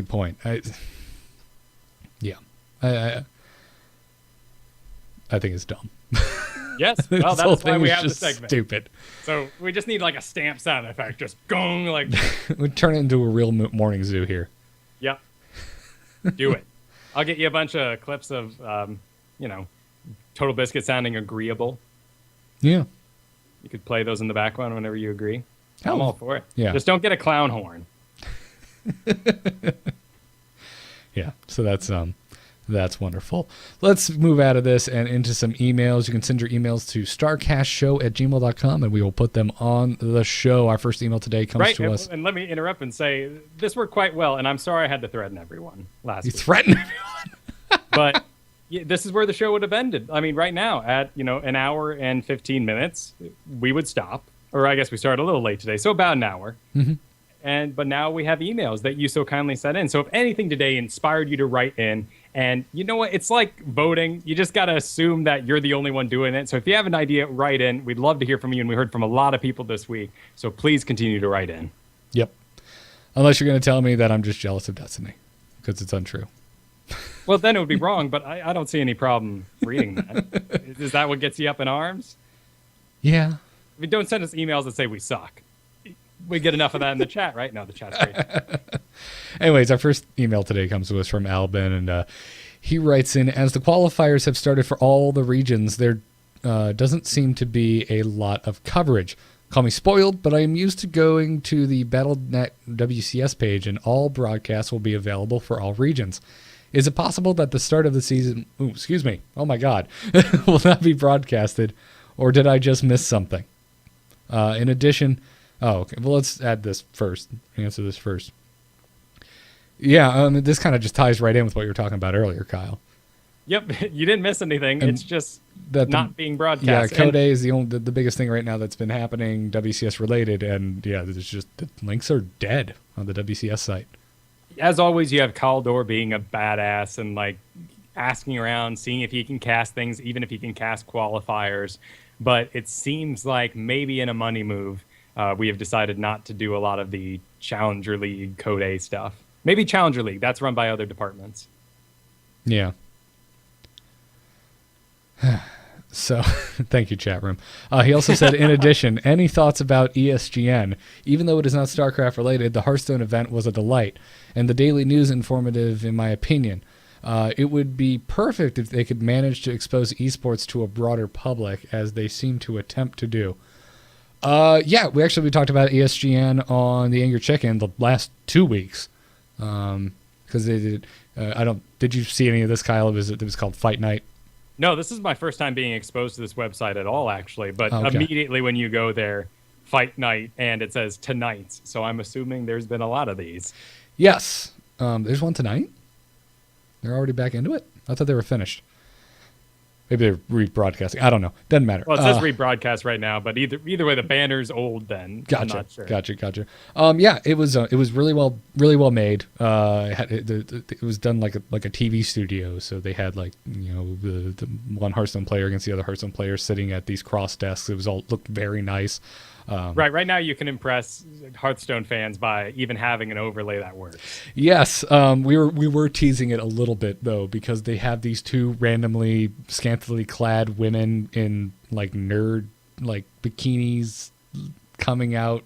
point. I think it's dumb. Yes, well, that's why we have the segment. Stupid. So we just need like a stamp sound effect, just gong, like. We turn it into a real morning zoo here. Yep. Do it. I'll get you a bunch of clips of, Total Biscuit sounding agreeable. Yeah. You could play those in the background whenever you agree. Oh. I'm all for it. Yeah. Just don't get a clown horn. Yeah. So that's wonderful. Let's move out of this and into some emails. You can send your emails to starcastshow@gmail.com, and we will put them on the show. Our first email today comes to us. And let me interrupt and say, this worked quite well, and I'm sorry I had to threaten everyone last week. You threatened everyone? But this is where the show would have ended. I mean, right now, at an hour and 15 minutes, we would stop. Or I guess we started a little late today, so about an hour. Mm-hmm. But now we have emails that you so kindly sent in. So if anything today inspired you to write in, and you know what? It's like voting. You just got to assume that you're the only one doing it. So if you have an idea, write in. We'd love to hear from you, and we heard from a lot of people this week. So please continue to write in. Yep. Unless you're going to tell me that I'm just jealous of Destiny, because it's untrue. Well, then it would be wrong, but I don't see any problem reading that. Is that what gets you up in arms? Yeah. I mean, don't send us emails that say we suck. We get enough of that in the chat, right? No, the chat's great. Anyways, our first email today comes to us from Albin, and he writes in, as the qualifiers have started for all the regions, there doesn't seem to be a lot of coverage. Call me spoiled, but I am used to going to the Battle.net WCS page, and all broadcasts will be available for all regions. Is it possible that the start of the season, oh my God, will not be broadcasted, or did I just miss something? In addition, okay. Well, let's add this first. Answer this first. Yeah, this kind of just ties right in with what you were talking about earlier, Kyle. Yep, you didn't miss anything. And it's just not being broadcast. Yeah, Code A is the biggest thing right now that's been happening, WCS related, and yeah, there's just the links are dead on the WCS site. As always, you have Caldor being a badass and like asking around, seeing if he can cast things, even if he can cast qualifiers. But it seems like maybe in a money move, we have decided not to do a lot of the Challenger League Code A stuff. Maybe Challenger League. That's run by other departments. Yeah. So, thank you, chat room. He also said, in addition, any thoughts about ESGN? Even though it is not StarCraft related, the Hearthstone event was a delight, and the daily news informative, in my opinion. It would be perfect if they could manage to expose esports to a broader public, as they seem to attempt to do. Yeah, we talked about ESGN on the Angry Chicken the last 2 weeks, because they did. Did you see any of this, Kyle? It was called Fight Night. No, this is my first time being exposed to this website at all, actually. But immediately when you go there, Fight Night, and it says tonight. So I'm assuming there's been a lot of these. Yes. There's one tonight? They're already back into it? I thought they were finished. Maybe they're rebroadcasting. I don't know. Doesn't matter. Well, it says rebroadcast right now, but either way, the banner's old then. Gotcha. I'm not sure. Gotcha. Yeah, it was really well made. It was done like a TV studio, so they had the one Hearthstone player against the other Hearthstone player sitting at these cross desks. It was looked very nice. Right now you can impress Hearthstone fans by even having an overlay that works. Yes, we were teasing it a little bit though, because they have these two randomly scantily clad women in nerd bikinis coming out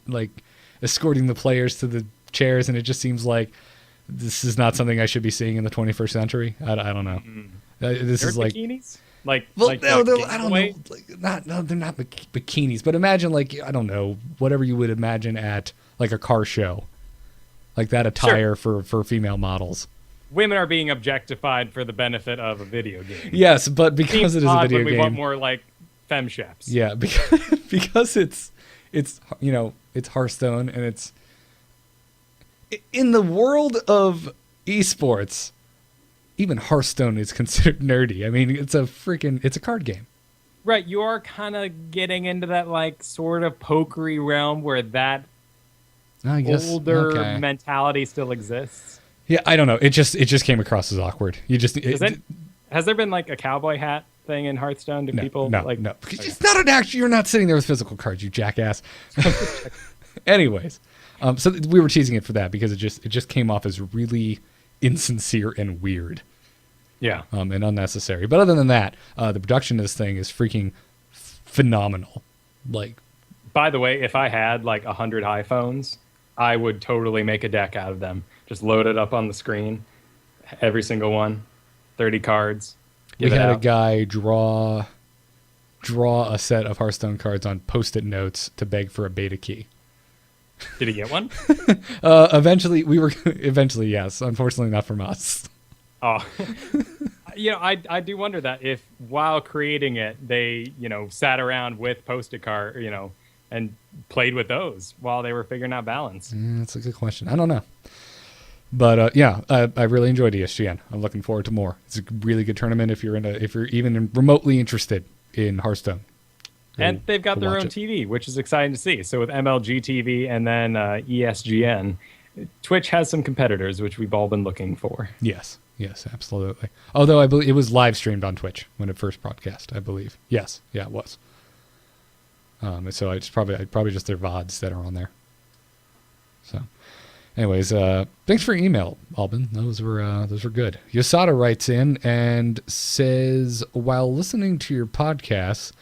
escorting the players to the chairs, and it just seems like this is not something I should be seeing in the 21st century. I don't know. This They're is like bikinis? Like, well, like, no, like no, Game I don't Boy? know. Like, no, they're not bikinis. But imagine, like, I don't know, whatever you would imagine at like a car show, like that attire for female models. Women are being objectified for the benefit of a video game. Yes, but because Seems it is a odd video when we game, want more like femme chefs. yeah, because it's you know, it's Hearthstone, and it's in the world of esports. Even Hearthstone is considered nerdy. I mean, it's a card game. Right, you are kind of getting into that like sort of pokery realm where that I guess older okay. mentality still exists. Yeah, I don't know. It just came across as awkward. You just Has there been like a cowboy hat thing in Hearthstone? Do people no. like No. It's not an action. You're not sitting there with physical cards, you jackass. Anyways, so we were teasing it for that because it just came off as really insincere and weird. Yeah. And unnecessary. But other than that, the production of this thing is freaking phenomenal. Like, By the way, if I had like 100 iPhones, I would totally make a deck out of them. Just load it up on the screen, every single one, 30 cards. we had a guy draw a set of Hearthstone cards on Post-it notes to beg for a beta key. Did he get one? Eventually, yes. Unfortunately, not from us. Oh, I do wonder that if while creating it, they, sat around with Post-it card, and played with those while they were figuring out balance. That's a good question. I don't know. But I really enjoyed ESGN. I'm looking forward to more. It's a really good tournament if you're even remotely interested in Hearthstone. And they've got their own TV, which is exciting to see. So with MLG TV and then ESGN, Twitch has some competitors, which we've all been looking for. Yes, absolutely. Although I believe it was live streamed on Twitch when it first broadcast, I believe. Yes, it was. So it's probably just their VODs that are on there. So, anyways, thanks for your email, Albin. Those were good. Yosada writes in and says, while listening to your podcasts,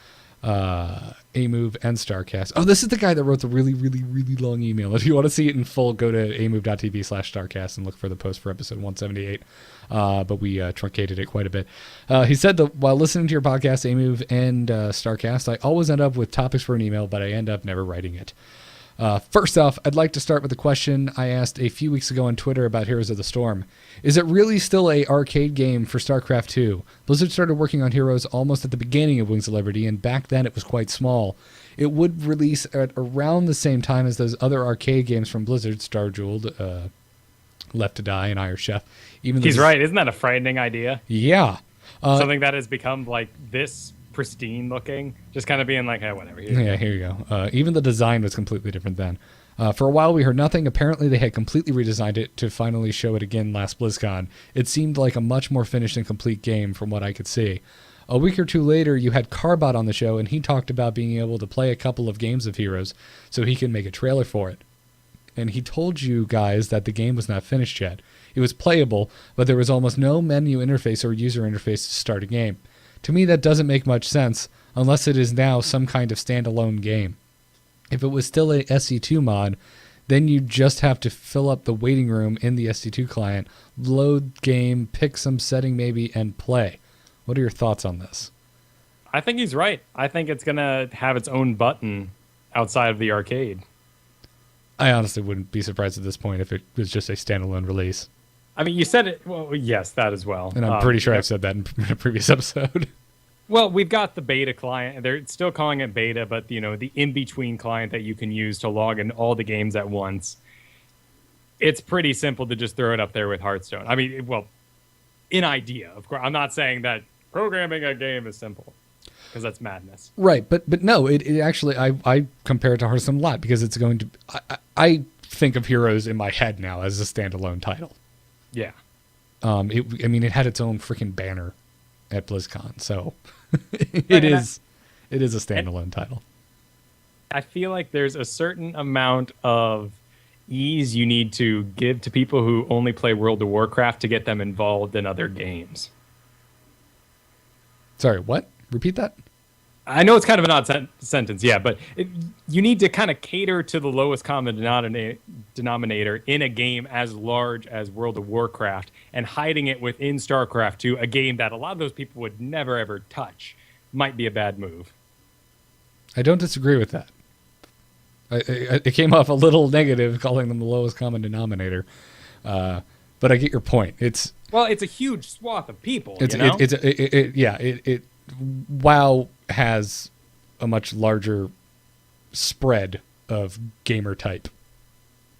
A-Move and StarCast. Oh, this is the guy that wrote the really, really, really long email. If you want to see it in full, go to amove.tv/StarCast and look for the post for episode 178. But we truncated it quite a bit. He said that while listening to your podcast, A-Move and StarCast, I always end up with topics for an email, but I end up never writing it. First off, I'd like to start with a question I asked a few weeks ago on Twitter about Heroes of the Storm. Is it really still a arcade game for StarCraft 2? Blizzard started working on Heroes almost at the beginning of Wings of Liberty, and back then it was quite small. It would release at around the same time as those other arcade games from Blizzard, Star Jeweled, Left to Die, and Iron Chef. He's right. Isn't that a frightening idea? Yeah. Something that has become like this pristine looking, just kind of being like, hey, whatever. Here you go. Even the design was completely different then. For a while we heard nothing. Apparently they had completely redesigned it to finally show it again last BlizzCon. It seemed like a much more finished and complete game from what I could see. A week or two later you had Carbot on the show, and he talked about being able to play a couple of games of Heroes so he can make a trailer for it. And he told you guys that the game was not finished yet. It was playable, but there was almost no menu interface or user interface to start a game. To me, that doesn't make much sense, unless it is now some kind of standalone game. If it was still a SC2 mod, then you just have to fill up the waiting room in the SC2 client, load game, pick some setting maybe, and play. What are your thoughts on this? I think he's right. I think it's going to have its own button outside of the arcade. I honestly wouldn't be surprised at this point if it was just a standalone release. I mean, you said it. Well, yes, that as well. And I'm pretty sure I've said that in a previous episode. Well, we've got the beta client. They're still calling it beta, but the in-between client that you can use to log in all the games at once. It's pretty simple to just throw it up there with Hearthstone. I mean, well, in idea, of course. I'm not saying that programming a game is simple, because that's madness. Right, but no, it actually, I compare it to Hearthstone a lot, because it's going to, I think of Heroes in my head now as a standalone title. Yeah. It had its own freaking banner at BlizzCon, so it is a standalone title. I feel like there's a certain amount of ease you need to give to people who only play World of Warcraft to get them involved in other games. Sorry, what? Repeat that? I know it's kind of an odd sentence, yeah, but you need to kind of cater to the lowest common denominator in a game as large as World of Warcraft, and hiding it within StarCraft 2, a game that a lot of those people would never ever touch, might be a bad move. I don't disagree with that. It came off a little negative calling them the lowest common denominator, but I get your point. It's a huge swath of people. WoW has a much larger spread of gamer type.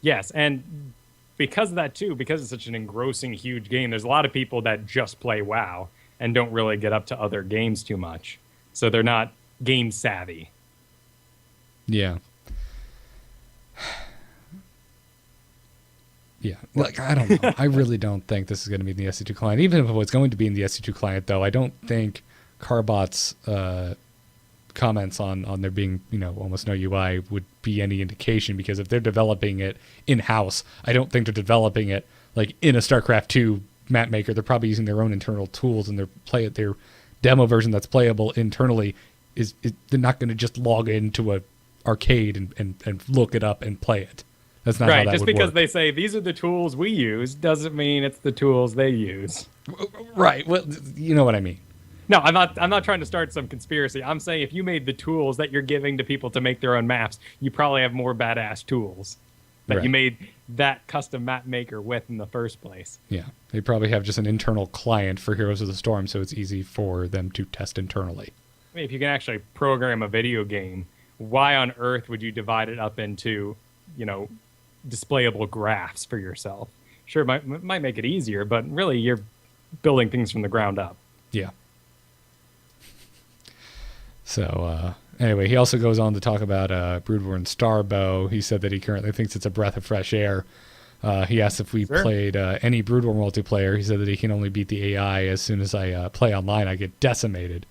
Yes, and because of that too, because it's such an engrossing, huge game, there's a lot of people that just play WoW and don't really get up to other games too much, so they're not game savvy. Yeah. Yeah, like I don't know. I really don't think this is going to be in the SC2 client. Even if it was going to be in the SC2 client, though, I don't think Carbot's comments on there being, almost no UI would be any indication, because if they're developing it in-house, I don't think they're developing it like in a StarCraft 2 map maker. They're probably using their own internal tools, and their demo version that's playable internally is they're not going to just log into a arcade and look it up and play it. That's not how that just would because work. they say these are the tools we use doesn't mean it's the tools they use. Right. Well, you know what I mean. No, I'm not trying to start some conspiracy. I'm saying if you made the tools that you're giving to people to make their own maps, you probably have more badass tools that you made that custom map maker with in the first place. Yeah. They probably have just an internal client for Heroes of the Storm, so it's easy for them to test internally. I mean, if you can actually program a video game, why on earth would you divide it up into, displayable graphs for yourself? Sure, it might make it easier, but really you're building things from the ground up. Yeah. So, anyway, he also goes on to talk about Brood War and Starbow. He said that he currently thinks it's a breath of fresh air. He asked if we played any Brood War multiplayer. He said that he can only beat the AI. As soon as I play online, I get decimated.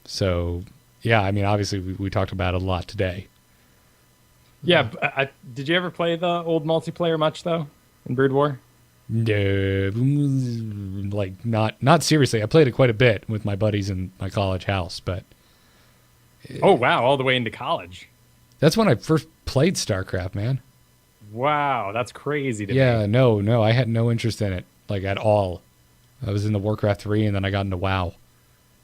So, yeah, I mean, obviously we talked about it a lot today. Yeah, did you ever play the old multiplayer much, though, in Brood War? No, like not seriously. I played it quite a bit with my buddies in my college house, but oh wow, all the way into college. That's when I first played StarCraft, man. Wow, that's crazy to me. Yeah, no, I had no interest in it, like at all. I was in the Warcraft 3, and then I got into WoW.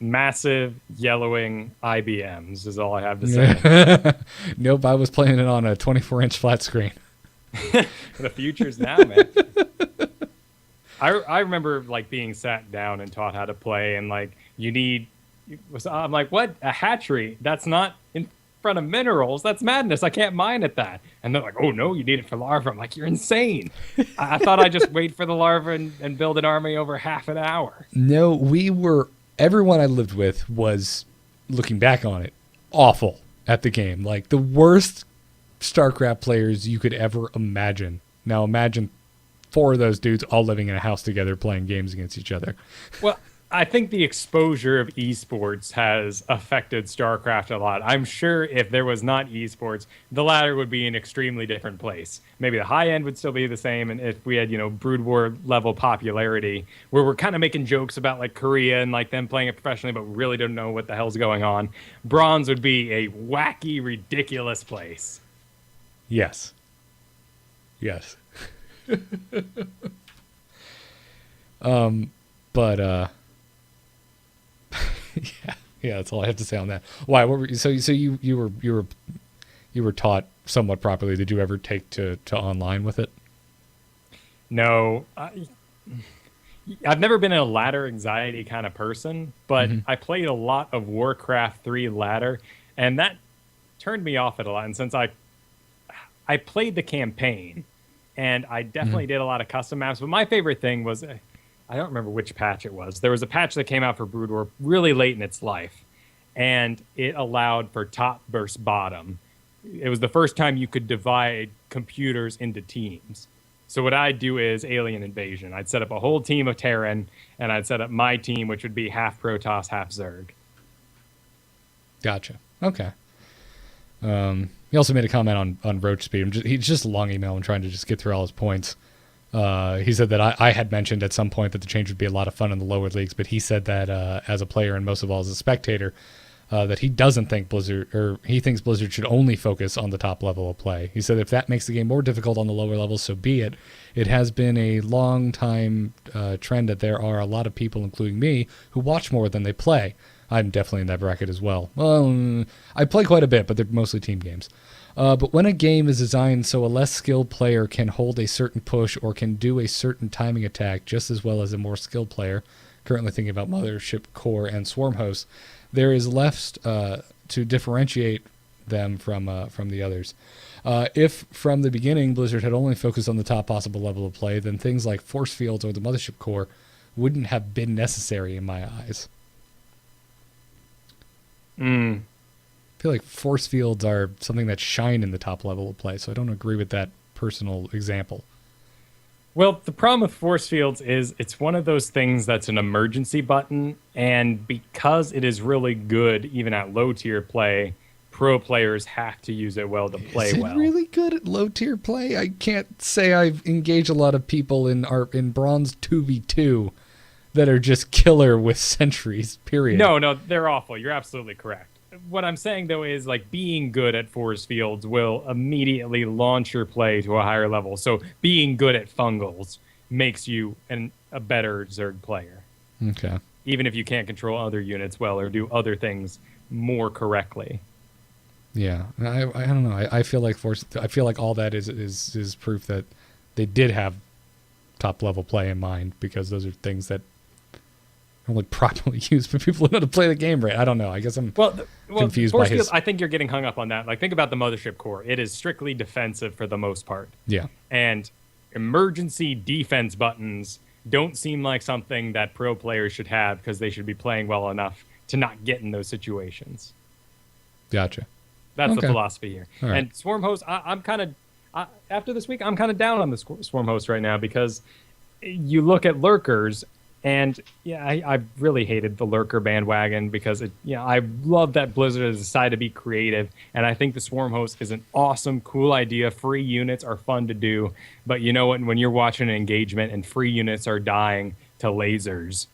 Massive yellowing IBMs is all I have to say. Nope, I was playing it on a 24-inch flat screen. The future's now, man. I remember like being sat down and taught how to play, and like I'm like, what? A hatchery? That's not in front of minerals. That's madness. I can't mine at that. And they're like, oh no, you need it for larvae. I'm like, you're insane. I thought I'd just wait for the larvae and build an army over half an hour. No, everyone I lived with was, looking back on it, awful at the game. Like the worst StarCraft players you could ever imagine. Now imagine 4 of those dudes all living in a house together playing games against each other. Well, I think the exposure of esports has affected StarCraft a lot. I'm sure if there was not esports, the ladder would be in an extremely different place. Maybe the high end would still be the same, and if we had, Brood War level popularity, where we're kind of making jokes about like Korea and like them playing it professionally, but we really don't know what the hell's going on, Bronze would be a wacky, ridiculous place. Yes. But yeah, that's all I have to say on that. Why? What were you were taught somewhat properly? Did you ever take to online with it? No, I've never been a ladder anxiety kind of person, but I played a lot of Warcraft 3 ladder, and that turned me off it a lot. And since I played the campaign, and I definitely did a lot of custom maps, but my favorite thing was, I don't remember which patch it was. There was a patch that came out for Brood War really late in its life, and it allowed for top versus bottom. It was the first time you could divide computers into teams. So what I'd do is alien invasion. I'd set up a whole team of Terran, and I'd set up my team, which would be half Protoss, half Zerg. Gotcha. Okay. He also made a comment on Roach Speed. He's just a long email and trying to just get through all his points. He said that I had mentioned at some point that the change would be a lot of fun in the lower leagues, but he said that as a player and most of all as a spectator, that he doesn't think Blizzard, or he thinks Blizzard should only focus on the top level of play. He said if that makes the game more difficult on the lower levels, so be it. It has been a long time trend that there are a lot of people, including me, who watch more than they play. I'm definitely in that bracket as well. Well, I play quite a bit, but they're mostly team games. But when a game is designed so a less skilled player can hold a certain push or can do a certain timing attack just as well as a more skilled player, currently thinking about Mothership Core and Swarm Host, there is left to differentiate them from the others. If from the beginning Blizzard had only focused on the top possible level of play, then things like force fields or the Mothership Core wouldn't have been necessary in my eyes. I feel like force fields are something that shine in the top level of play, so I don't agree with that personal example. Well, the problem with force fields is it's one of those things that's an emergency button, and because it is really good, even at low tier play, pro players have to use it well to play well. Is it really good at low tier play? I can't say I've engaged a lot of people in bronze 2v2 that are just killer with sentries, period. No, they're awful. You're absolutely correct. What I'm saying, though, is like being good at force fields will immediately launch your play to a higher level. So being good at fungals makes you a better Zerg player. Okay. Even if you can't control other units well or do other things more correctly. Yeah, I don't know. I feel like all that is proof that they did have top level play in mind, because those are things that only properly used for people who know how to play the game right. I don't know. I guess I'm confused by his... I think you're getting hung up on that. Like, think about the Mothership Core. It is strictly defensive for the most part. Yeah. And emergency defense buttons don't seem like something that pro players should have, because they should be playing well enough to not get in those situations. Gotcha. That's the philosophy here. All right. And Swarm Host, I'm kind of... after this week, I'm kind of down on the Swarm Host right now, because you look at lurkers. And yeah, I really hated the lurker bandwagon, because I love that Blizzard has decided to be creative, and I think the Swarm Host is an awesome, cool idea. Free units are fun to do, but you know what? When you're watching an engagement and free units are dying to lasers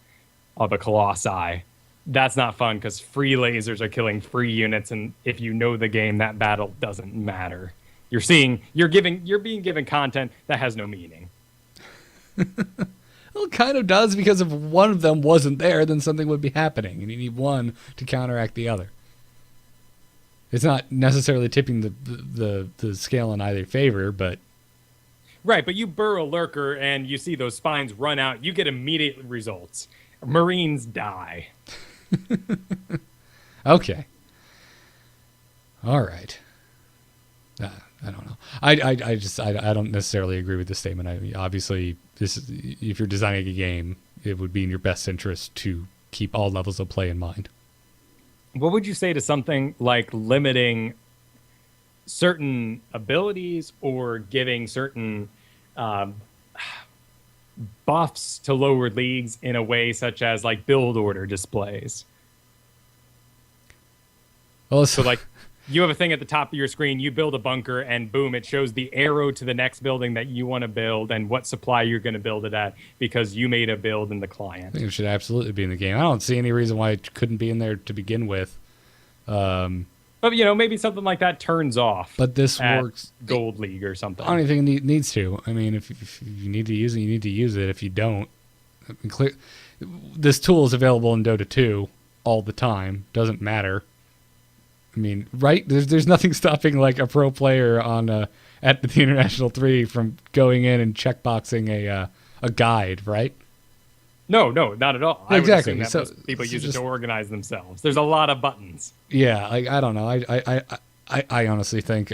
of a Colossi, that's not fun, because free lasers are killing free units, and if you know the game, that battle doesn't matter. You're being given content that has no meaning. Well, it kind of does, because if one of them wasn't there, then something would be happening, and you need one to counteract the other. It's not necessarily tipping the scale in either favor, but... Right, but you burrow a lurker and you see those spines run out, you get immediate results. Marines die. Okay. All right. I don't know. I don't necessarily agree with this statement. Obviously, if you're designing a game, it would be in your best interest to keep all levels of play in mind. What would you say to something like limiting certain abilities or giving certain buffs to lower leagues in a way such as like build order displays? Well, so like, you have a thing at the top of your screen, you build a bunker, and boom, it shows the arrow to the next building that you want to build and what supply you're going to build it at, because you made a build in the client. I think it should absolutely be in the game. I don't see any reason why it couldn't be in there to begin with. But, maybe something like that turns off. But this works. Gold League or something. I don't even think it needs to. I mean, if you need to use it, you need to use it. If you don't, this tool is available in Dota 2 all the time. Doesn't matter. I mean, right? There's nothing stopping like a pro player at the International 3 from going in and checkboxing a guide, right? No, not at all. Exactly. I would assume that most people use it to organize themselves. There's a lot of buttons. Yeah, I don't know. I honestly think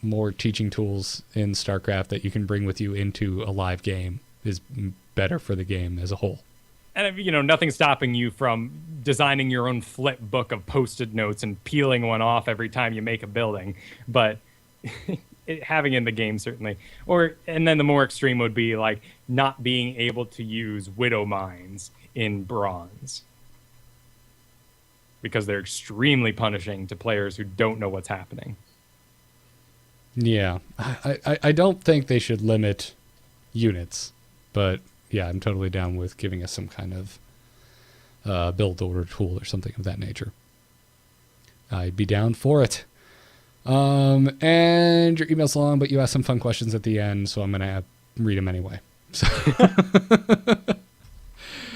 more teaching tools in StarCraft that you can bring with you into a live game is better for the game as a whole. And, nothing's stopping you from designing your own flip book of Post-it notes and peeling one off every time you make a building. But having it in the game, certainly. And then the more extreme would be, like, not being able to use Widow Mines in Bronze, because they're extremely punishing to players who don't know what's happening. Yeah. I don't think they should limit units. But yeah, I'm totally down with giving us some kind of build order tool or something of that nature. I'd be down for it. And your email's long, but you asked some fun questions at the end, so I'm going to read them anyway. So.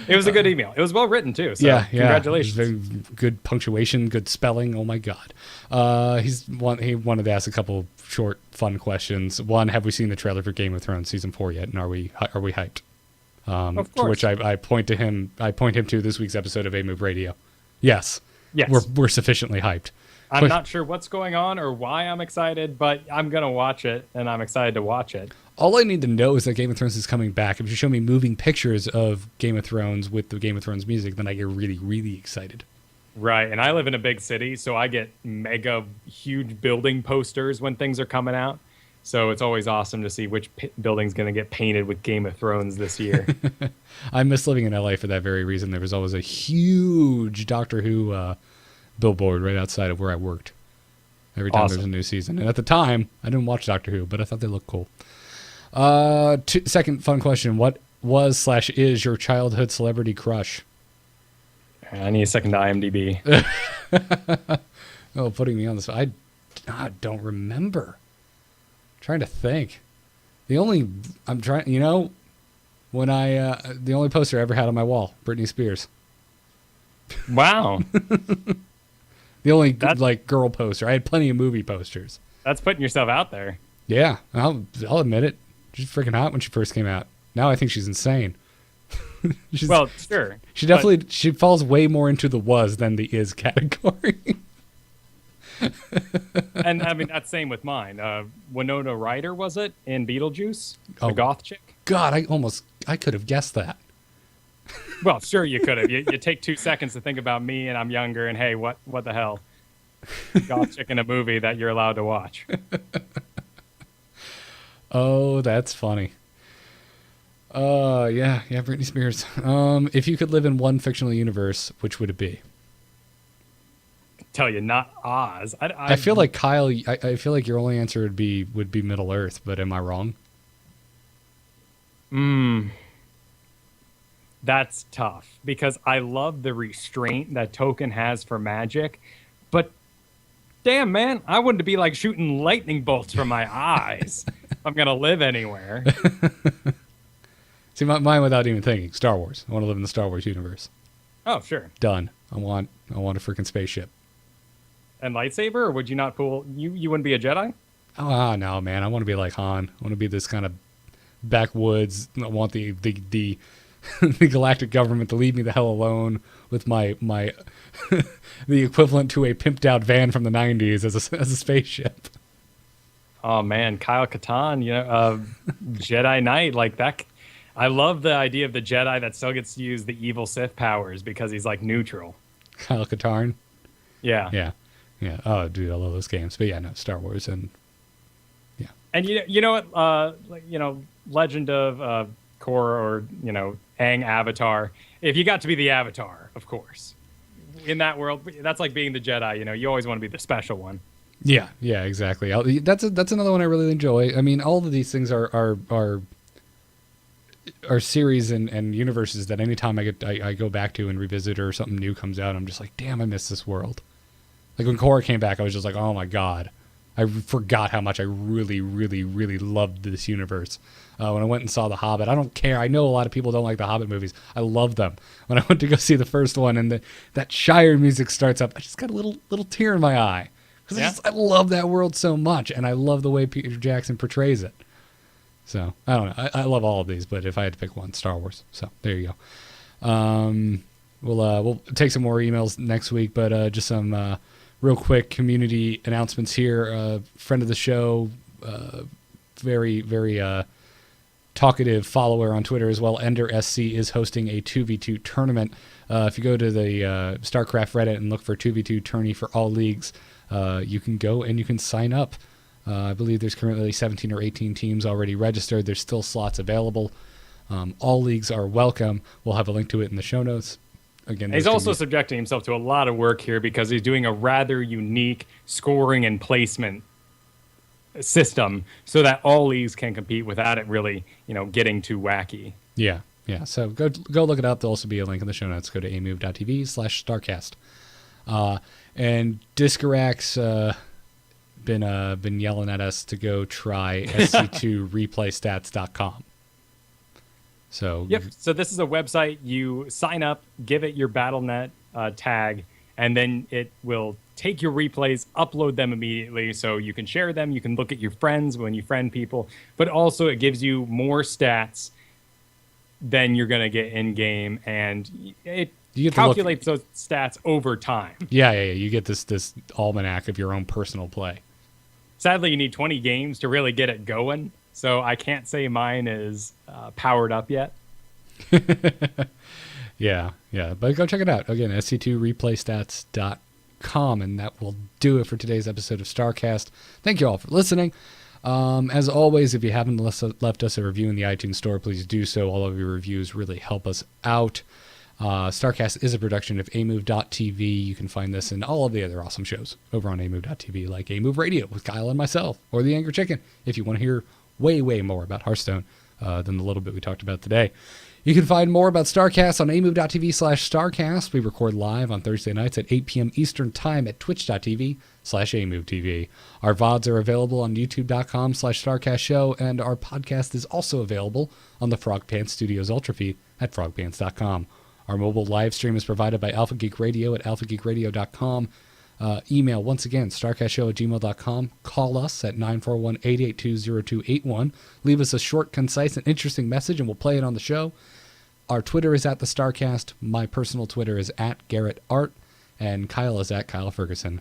It was a good email. It was well written too. So yeah, congratulations. Very good punctuation, good spelling. Oh my God. He wanted to ask a couple short, fun questions. One, have we seen the trailer for Game of Thrones season 4 yet? And are we hyped? Of course. To which I point him to this week's episode of A Move Radio. Yes. We're sufficiently hyped. I'm not sure what's going on or why I'm excited, but I'm going to watch it, and I'm excited to watch it. All I need to know is that Game of Thrones is coming back. If you show me moving pictures of Game of Thrones with the Game of Thrones music, then I get really, really excited. Right, and I live in a big city, so I get mega huge building posters when things are coming out. So it's always awesome to see which building's going to get painted with Game of Thrones this year. I miss living in LA for that very reason. There was always a huge Doctor Who billboard right outside of where I worked every time there's a new season. And at the time, I didn't watch Doctor Who, but I thought they looked cool. Second fun question. What was/is your childhood celebrity crush? I need a second to IMDb. Oh, putting me on this. I don't remember. Trying to think. The only poster I ever had on my wall, Britney Spears. Wow. The only girl poster. I had plenty of movie posters. That's putting yourself out there. Yeah, I'll admit it. She's freaking hot when she first came out. Now I think she's insane. Well, sure. She falls way more into the was than the is category. And I mean, that's same with mine. Winona Ryder, was it, in Beetlejuice? The goth chick? God, I could have guessed that. Well, sure you could have. You take 2 seconds to think about me and I'm younger and hey, what the hell? Goth chick in a movie that you're allowed to watch. Oh, that's funny. Yeah, Britney Spears. If you could live in one fictional universe, which would it be? Tell you, not Oz. I feel like Kyle. I feel like your only answer would be Middle Earth, but am I wrong? That's tough because I love the restraint that Token has for magic, but damn, man, I wouldn't be like shooting lightning bolts from my eyes if I'm gonna live anywhere. See, mine without even thinking. Star Wars. I want to live in the Star Wars universe. Oh, sure. Done. I want a freaking spaceship. And lightsaber, or would you not pull? You wouldn't be a Jedi? Oh no, man! I want to be like Han. I want to be this kind of backwoods. I want the the galactic government to leave me the hell alone with my the equivalent to a pimped out van from the '90s as a spaceship. Oh man, Kyle Katarn, Jedi Knight like that. I love the idea of the Jedi that still gets to use the evil Sith powers because he's like neutral. Kyle Katarn. Yeah. Yeah. Oh, dude, I love those games. But yeah, no, Star Wars and yeah. And you know what? Legend of Korra or Aang Avatar. If you got to be the Avatar, of course, in that world, that's like being the Jedi. You always want to be the special one. Yeah, exactly. That's another one I really enjoy. I mean, all of these things are series and universes that anytime I go back to and revisit or something new comes out, I'm just like, damn, I miss this world. Like when Korra came back, I was just like, oh my God. I forgot how much I really, really, really loved this universe. When I went and saw The Hobbit, I don't care. I know a lot of people don't like the Hobbit movies. I love them. When I went to go see the first one and that Shire music starts up, I just got a little tear in my eye. Because I love that world so much, and I love the way Peter Jackson portrays it. So, I don't know. I love all of these, but if I had to pick one, Star Wars. So, there you go. We'll take some more emails next week, but just some real quick community announcements here. Friend of the show, very, very talkative follower on Twitter as well, EnderSC, is hosting a 2v2 tournament. If you go to the StarCraft Reddit and look for 2v2 tourney for all leagues, you can go and you can sign up. I believe there's currently 17 or 18 teams already registered. There's still slots available. All leagues are welcome. We'll have a link to it in the show notes. Again, he's also subjecting himself to a lot of work here because he's doing a rather unique scoring and placement system so that all leagues can compete without it really, getting too wacky. Yeah. So go look it up. There'll also be a link in the show notes. Go to amove.tv/StarCast. And Discarax been yelling at us to go try sc2replaystats.com. So yep. So this is a website. You sign up, give it your BattleNet tag, and then it will take your replays, upload them immediately, so you can share them. You can look at your friends when you friend people, but also it gives you more stats than you're going to get in game, and it calculates those stats over time. Yeah. You get this almanac of your own personal play. Sadly, you need 20 games to really get it going, so I can't say mine is powered up yet. Yeah, but go check it out. Again, sc2replaystats.com, and that will do it for today's episode of StarCast. Thank you all for listening. As always, if you haven't left us a review in the iTunes store, please do so. All of your reviews really help us out. StarCast is a production of amove.tv. You can find this and all of the other awesome shows over on amove.tv, like Amove Radio with Kyle and myself, or The Angry Chicken, if you want to hear way more about Hearthstone than the little bit we talked about today. You can find more about StarCast on amove.tv/StarCast. We record live on Thursday nights at 8 p.m. Eastern Time at twitch.tv/AmoveTV. Our VODs are available on youtube.com/StarCast Show, and our podcast is also available on the Frog Pants Studios Ultra feed at frogpants.com. Our mobile live stream is provided by Alpha Geek Radio at alphageekradio.com. Email, once again, starcastshow@gmail.com. Call us at 941-882-0281. Leave us a short, concise, and interesting message, and we'll play it on the show. Our Twitter is at the StarCast. My personal Twitter is at GarrettArt, and Kyle is at Kyle Ferguson.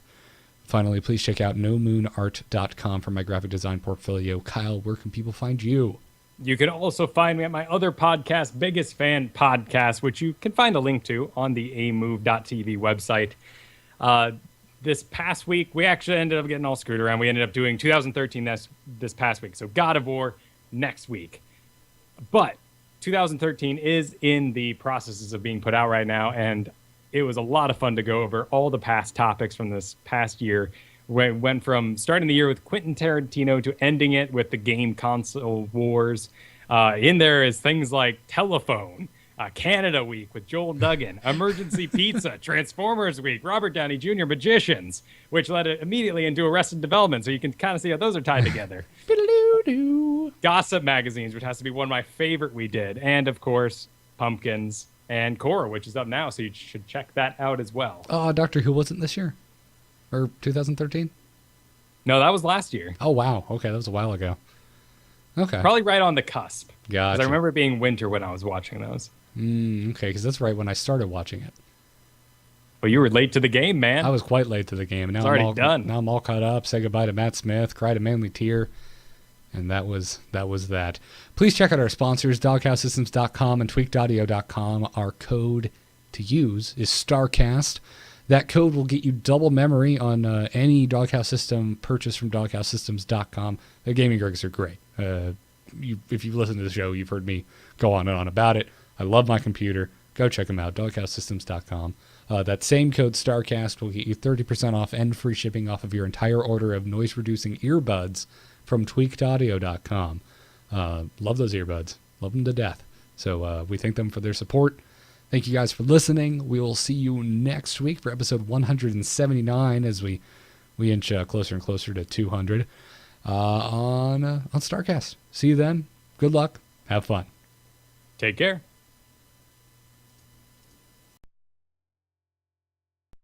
Finally, please check out nomoonart.com for my graphic design portfolio. Kyle, where can people find you? You can also find me at my other podcast, Biggest Fan Podcast, which you can find a link to on the amove.tv website. This past week, we actually ended up getting all screwed around. We ended up doing 2013 this past week, so God of War next week. But 2013 is in the processes of being put out right now, and it was a lot of fun to go over all the past topics from this past year. We went from starting the year with Quentin Tarantino to ending it with the game console wars. In there is things like Telephone, Canada Week with Joel Duggan, Emergency Pizza, Transformers Week, Robert Downey Jr. Magicians, which led it immediately into Arrested Development, so you can kind of see how those are tied together. Gossip magazines, which has to be one of my favorite we did, and of course, Pumpkins and Korra, which is up now, so you should check that out as well. Oh, Doctor Who wasn't this year? Or 2013? No, that was last year. Oh, wow. Okay, that was a while ago. Okay. Probably right on the cusp. Gotcha. Because I remember it being winter when I was watching those. Okay, because that's right when I started watching it. Well, you were late to the game, man. I was quite late to the game. And now it's already done. Now I'm all caught up. Say goodbye to Matt Smith. Cried a manly tear. And that was that. Please check out our sponsors, doghousesystems.com and tweakedaudio.com. Our code to use is StarCast. That code will get you double memory on any Doghouse System purchase from doghousesystems.com. Their gaming rigs are great. If you've listened to the show, you've heard me go on and on about it. I love my computer. Go check them out, doghousesystems.com. That same code, StarCast, will get you 30% off and free shipping off of your entire order of noise-reducing earbuds from tweakedaudio.com. Love those earbuds. Love them to death. So we thank them for their support. Thank you guys for listening. We will see you next week for episode 179 as we inch closer and closer to 200 on StarCast. See you then. Good luck. Have fun. Take care.